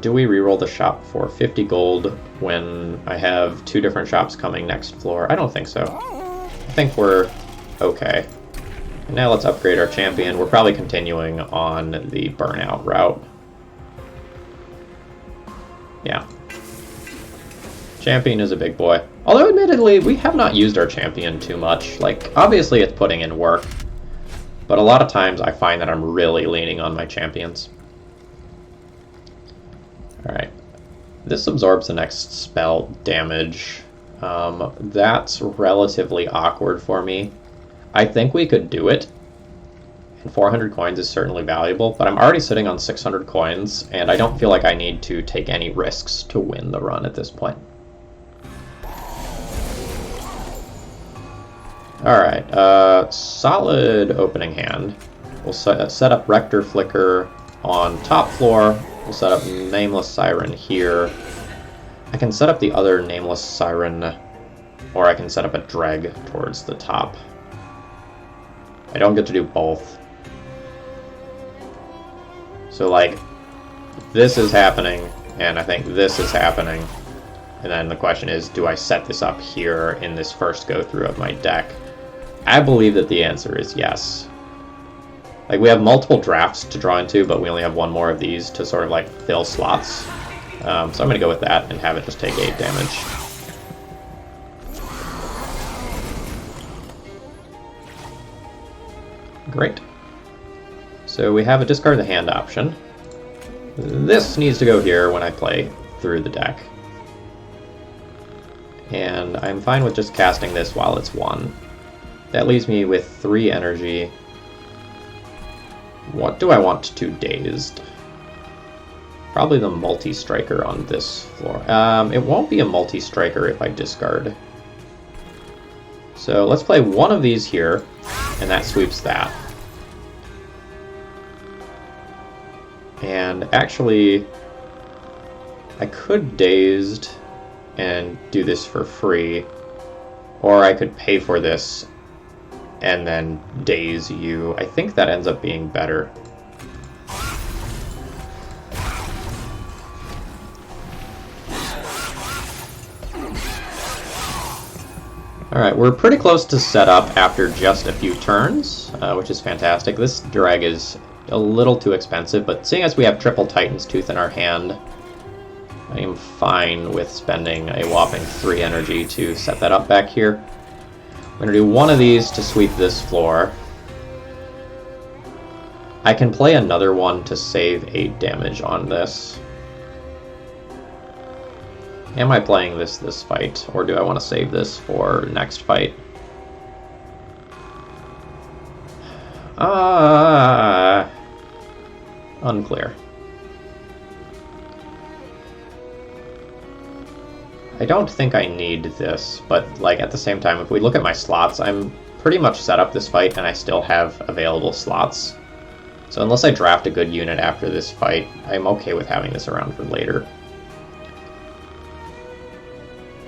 Do we reroll the shop for 50 gold when I have 2 different shops coming next floor? I don't think so. I think we're okay. And now let's upgrade our champion. We're probably continuing on the burnout route. Yeah. Champion is a big boy. Although, admittedly, we have not used our champion too much. Like, obviously it's putting in work. But a lot of times I find that I'm really leaning on my champions. Alright. This absorbs the next spell damage. That's relatively awkward for me. I think we could do it. And 400 coins is certainly valuable, but I'm already sitting on 600 coins, and I don't feel like I need to take any risks to win the run at this point. Alright, solid opening hand. We'll set up Rector Flicker on top floor. We'll set up Nameless Siren here. I can set up the other Nameless Siren, or I can set up a Dreg towards the top. I don't get to do both. So, like, this is happening, and I think this is happening. And then the question is, do I set this up here in this first go-through of my deck? I believe that the answer is yes. Like, we have multiple drafts to draw into, but we only have 1 more of these to sort of, like, fill slots. So I'm going to go with that and have it just take 8 damage. Great. So we have a discard the hand option. This needs to go here when I play through the deck. And I'm fine with just casting this while it's 1. That leaves me with 3 energy. What do I want to Dazed? Probably the multi-striker on this floor. It won't be a multi-striker if I discard. So let's play 1 of these here, and that sweeps that. And actually, I could Dazed and do this for free, or I could pay for this and then Daze you. I think that ends up being better. Alright, we're pretty close to set up after just a few turns, which is fantastic. This drag is a little too expensive, but seeing as we have triple Titan's Tooth in our hand, I am fine with spending a whopping 3 energy to set that up back here. I'm going to do 1 of these to sweep this floor. I can play another one to save 8 damage on this. Am I playing this fight, or do I want to save this for next fight? Oh Unclear. I don't think I need this, but like at the same time, if we look at my slots, I'm pretty much set up this fight and I still have available slots. So unless I draft a good unit after this fight, I'm okay with having this around for later.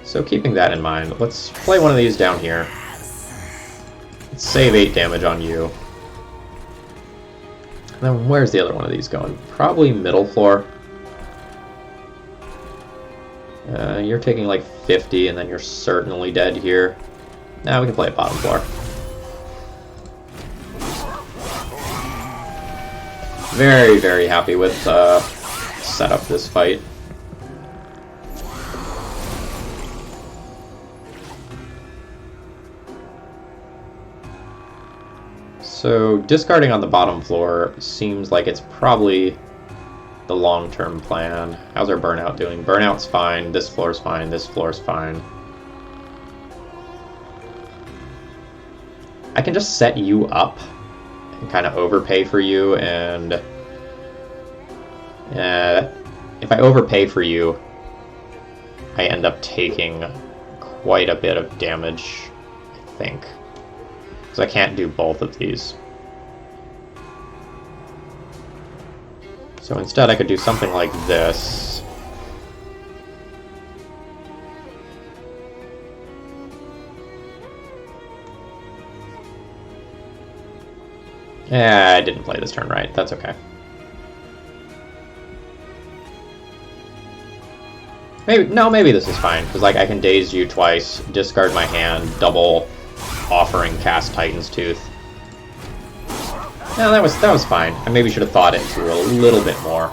So keeping that in mind, let's play one of these down here. Let's save 8 damage on you. And then where's the other one of these going? Probably middle floor. You're taking like 50 and then you're certainly dead here. Now we can play at bottom floor. Very, very happy with setup this fight. So discarding on the bottom floor seems like it's probably the long-term plan. How's our burnout doing? Burnout's fine, this floor's fine, this floor's fine. I can just set you up and kind of overpay for you, and if I overpay for you, I end up taking quite a bit of damage, I think. Because I can't do both of these. So instead I could do something like this. I didn't play this turn right. That's okay. Maybe this is fine, because like I can daze you twice, discard my hand, double offering cast Titan's Tooth. No, that was fine. I maybe should have thought it through a little bit more.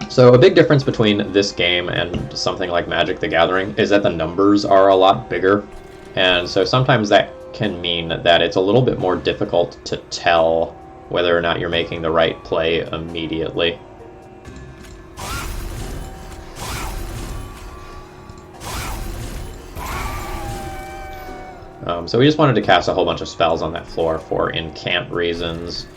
So a big difference between this game and something like Magic the Gathering is that the numbers are a lot bigger. And so sometimes that can mean that it's a little bit more difficult to tell whether or not you're making the right play immediately. So we just wanted to cast a whole bunch of spells on that floor for incant reasons.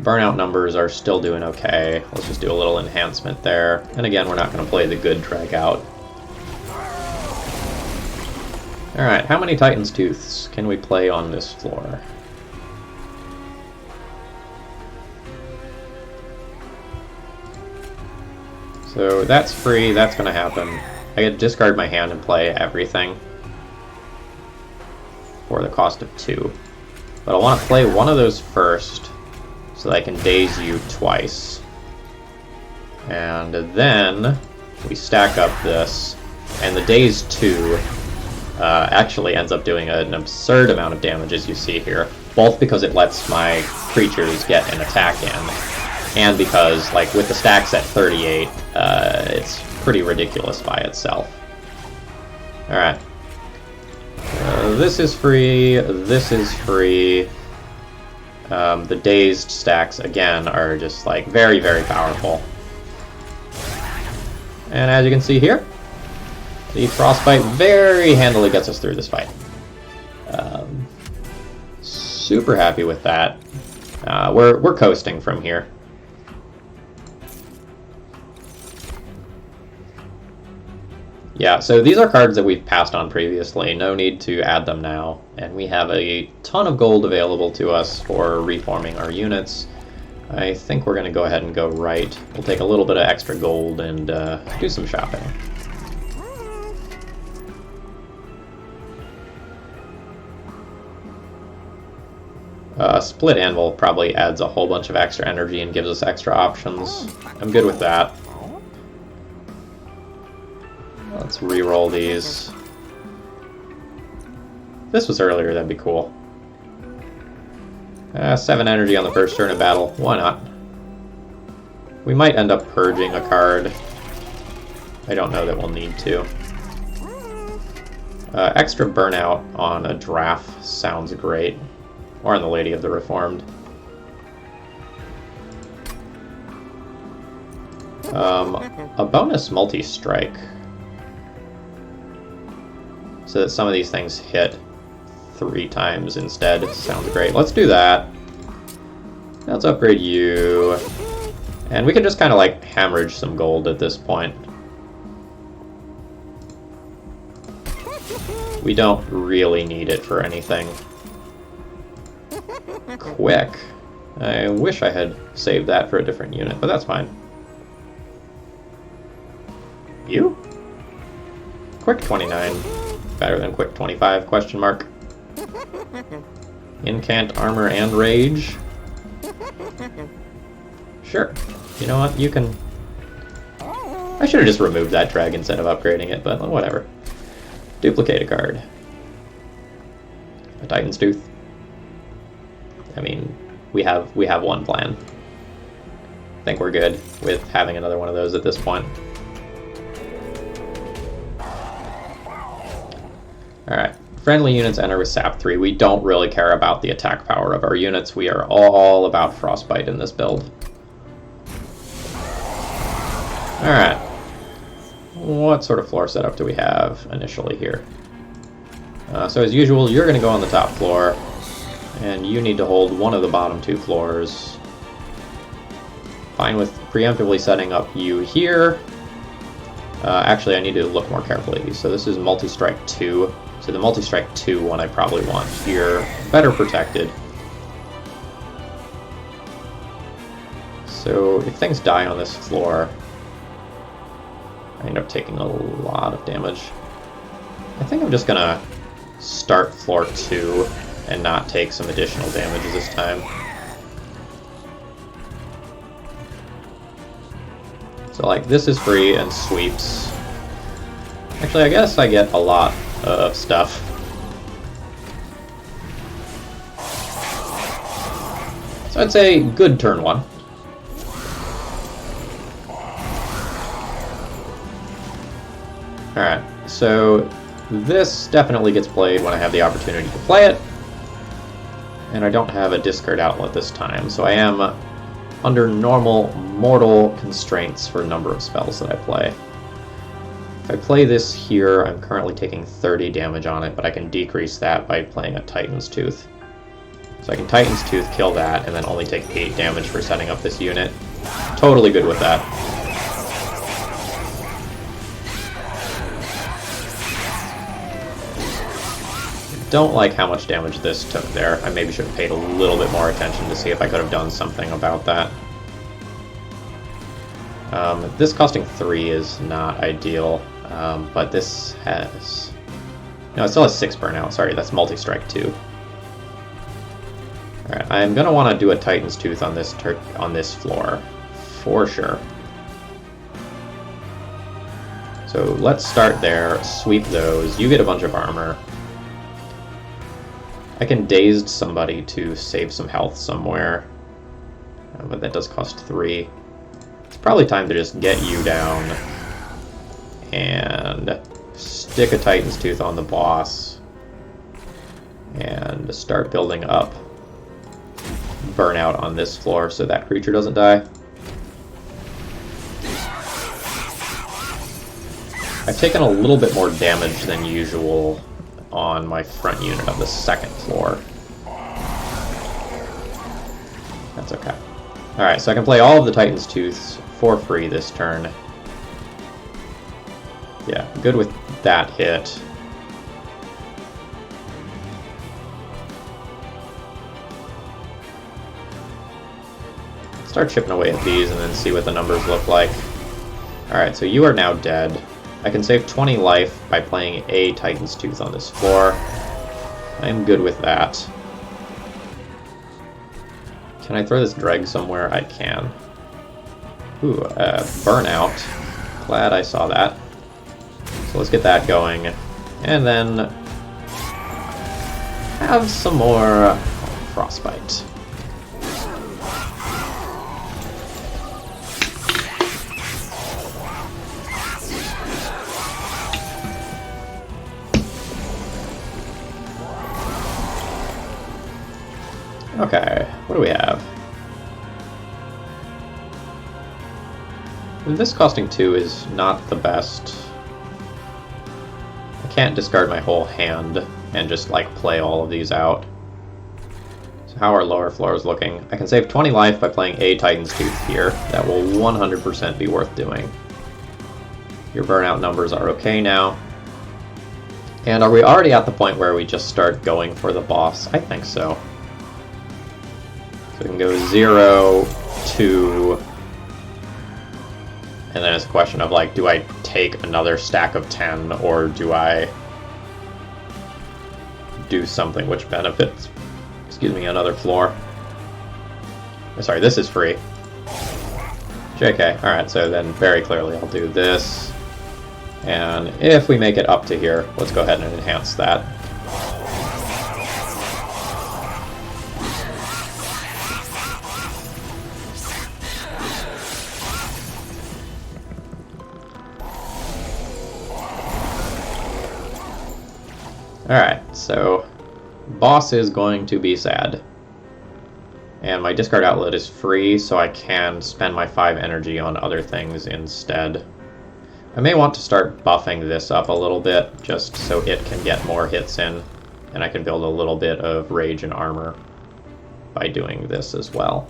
Burnout numbers are still doing okay. Let's just do a little enhancement there. And again, we're not going to play the good drag out. Alright, how many Titan's Tooths can we play on this floor? So that's free, that's going to happen. I get to discard my hand and play everything for the cost of 2. But I want to play one of those first so that I can daze you twice. And then we stack up this, and the daze 2 actually ends up doing an absurd amount of damage, as you see here, both because it lets my creatures get an attack in, and because, like, with the stacks at 38, it's pretty ridiculous by itself. Alright. This is free, this is free. The dazed stacks, again, are just, like, very, very powerful. And as you can see here, the Frostbite very handily gets us through this fight. Super happy with that. We're coasting from here. Yeah, so these are cards that we've passed on previously. No need to add them now. And we have a ton of gold available to us for reforming our units. I think we're going to go ahead and go right. We'll take a little bit of extra gold and do some shopping. Split Anvil probably adds a whole bunch of extra energy and gives us extra options. I'm good with that. Let's re-roll these. If this was earlier, that'd be cool. 7 energy on the first turn of battle. Why not? We might end up purging a card. I don't know that we'll need to. Extra burnout on a draft sounds great. Or on the Lady of the Reformed. A bonus multi-strike. So that some of these things hit 3 times instead. Sounds great. Let's do that. Let's upgrade you. And we can just kind of like hemorrhage some gold at this point. We don't really need it for anything. Quick. I wish I had saved that for a different unit, but that's fine. You? Quick 29. Better than quick 25, question mark. Incant, armor, and rage. Sure. You know what? You can... I should have just removed that drag instead of upgrading it, but whatever. Duplicate a card. A Titan's Tooth. I mean, we have one plan. I think we're good with having another one of those at this point. Alright. Friendly units enter with SAP 3. We don't really care about the attack power of our units. We are all about Frostbite in this build. Alright. What sort of floor setup do we have initially here? So as usual, you're going to go on the top floor, and you need to hold one of the bottom two floors. Fine with preemptively setting up you here. Actually, I need to look more carefully. So this is multi-strike 2. So the multi-strike 2 one I probably want here. Better protected. So if things die on this floor, I end up taking a lot of damage. I think I'm just gonna start floor 2 and not take some additional damage this time. So like this is free and sweeps. Actually, I guess I get a lot of stuff. So I'd say good turn 1. Alright, so this definitely gets played when I have the opportunity to play it. And I don't have a discard outlet this time, so I am under normal mortal constraints for number of spells that I play. If I play this here, I'm currently taking 30 damage on it, but I can decrease that by playing a Titan's Tooth. So I can Titan's Tooth, kill that, and then only take 8 damage for setting up this unit. Totally good with that. Don't like how much damage this took there. I maybe should have paid a little bit more attention to see if I could have done something about that. This costing 3 is not ideal, but this has... No, it still has 6 burnout. Sorry, that's multi-strike 2. Alright, I'm going to want to do a Titan's Tooth on this floor, for sure. So let's start there, sweep those. You get a bunch of armor. I can dazed somebody to save some health somewhere, but that does cost 3. It's probably time to just get you down and stick a Titan's Tooth on the boss and start building up burnout on this floor so that creature doesn't die. I've taken a little bit more damage than usual on my front unit of the second floor. That's okay. Alright, so I can play all of the Titan's Tooths for free this turn. Yeah, good with that hit. Start chipping away at these and then see what the numbers look like. Alright, so you are now dead. I can save 20 life by playing a Titan's Tooth on this floor. I am good with that. Can I throw this dreg somewhere? I can. Ooh, burnout. Glad I saw that. So let's get that going. And then have some more Frostbite. Okay, what do we have? This costing 2 is not the best. I can't discard my whole hand and just like play all of these out. So how are lower floors looking? I can save 20 life by playing a Titan's Tooth here. That will 100% be worth doing. Your burnout numbers are okay now. And are we already at the point where we just start going for the boss? I think so. So we can go 0, 2... And then it's a question of, like, do I take another stack of 10, or do I do something which benefits, excuse me, another floor? Sorry, this is free. JK, alright, so then very clearly I'll do this. And if we make it up to here, let's go ahead and enhance that. Alright, so boss is going to be sad. And my discard outlet is free, so I can spend my 5 energy on other things instead. I may want to start buffing this up a little bit, just so it can get more hits in, and I can build a little bit of rage and armor by doing this as well.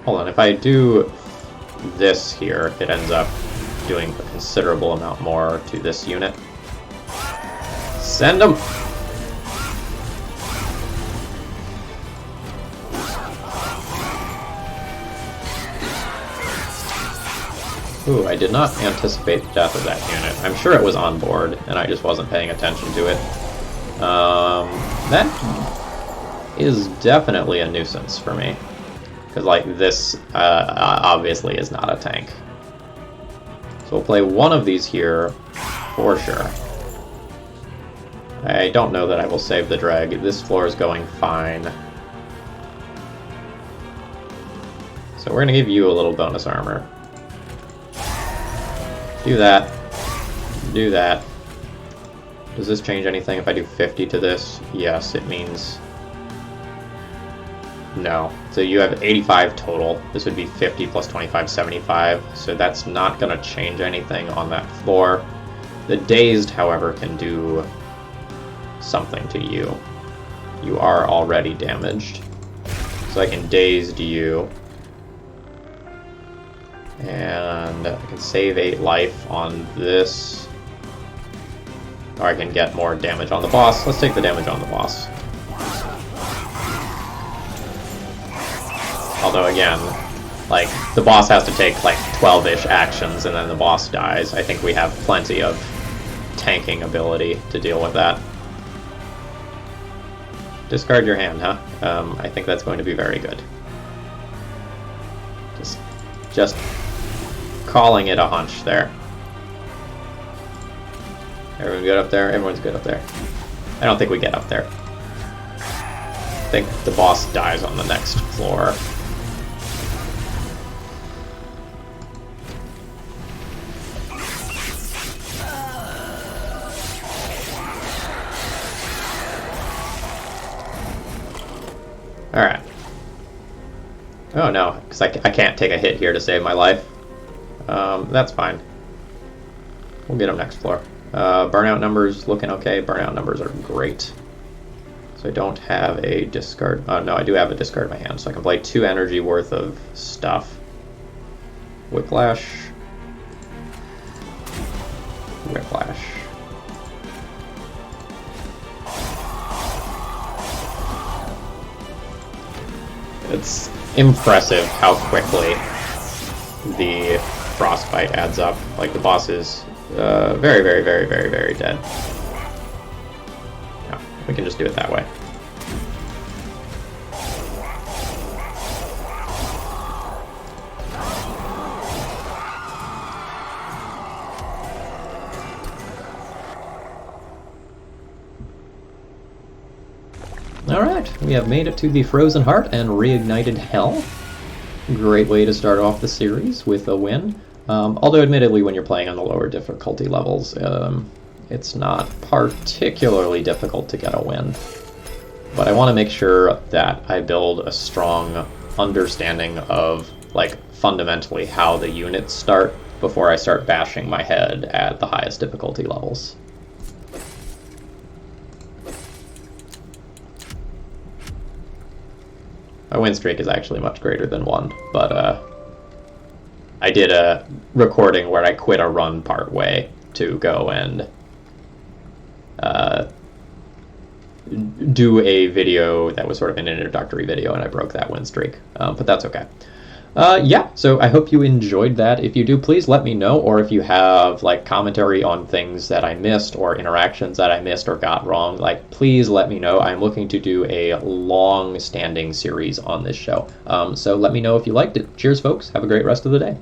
Hold on, if I do this here, it ends up doing a considerable amount more to this unit. Send them! Ooh, I did not anticipate the death of that unit. I'm sure it was on board, and I just wasn't paying attention to it. That is definitely a nuisance for me. Because, like, this obviously is not a tank. So we'll play one of these here for sure. I don't know that I will save the drag. This floor is going fine. So we're going to give you a little bonus armor. Do that. Do that. Does this change anything if I do 50 to this? Yes, it means... No. So you have 85 total. This would be 50 plus 25, 75. So that's not going to change anything on that floor. The dazed, however, can do something to you. You are already damaged. So I can dazed you. And I can save 8 life on this. Or I can get more damage on the boss. Let's take the damage on the boss. Although again, like, the boss has to take like 12-ish actions and then the boss dies. I think we have plenty of tanking ability to deal with that. Discard your hand, huh? I think that's going to be very good. Just calling it a hunch there. Everyone good up there? Everyone's good up there. I don't think we get up there. I think the boss dies on the next floor. Alright. Oh no, because I can't take a hit here to save my life. That's fine. We'll get him next floor. Burnout numbers looking okay. Burnout numbers are great. So I don't have a discard. Oh no, I do have a discard in my hand, so I can play 2 energy worth of stuff. Whiplash. Whiplash. It's impressive how quickly the Frostbite adds up. Like, the boss is very, very, very, very, very dead. No, we can just do it that way. Alright, we have made it to the Frozen Heart and reignited Hell. Great way to start off the series with a win. Although admittedly when you're playing on the lower difficulty levels, it's not particularly difficult to get a win. But I want to make sure that I build a strong understanding of, like, fundamentally how the units start before I start bashing my head at the highest difficulty levels. My win streak is actually much greater than 1, but I did a recording where I quit a run part way to go and do a video that was sort of an introductory video, and I broke that win streak. But that's okay. Yeah, so I hope you enjoyed that. If you do, please let me know, or if you have like commentary on things that I missed or interactions that I missed or got wrong, like please let me know. I'm looking to do a long-standing series on this show. So let me know if you liked it. Cheers, folks. Have a great rest of the day.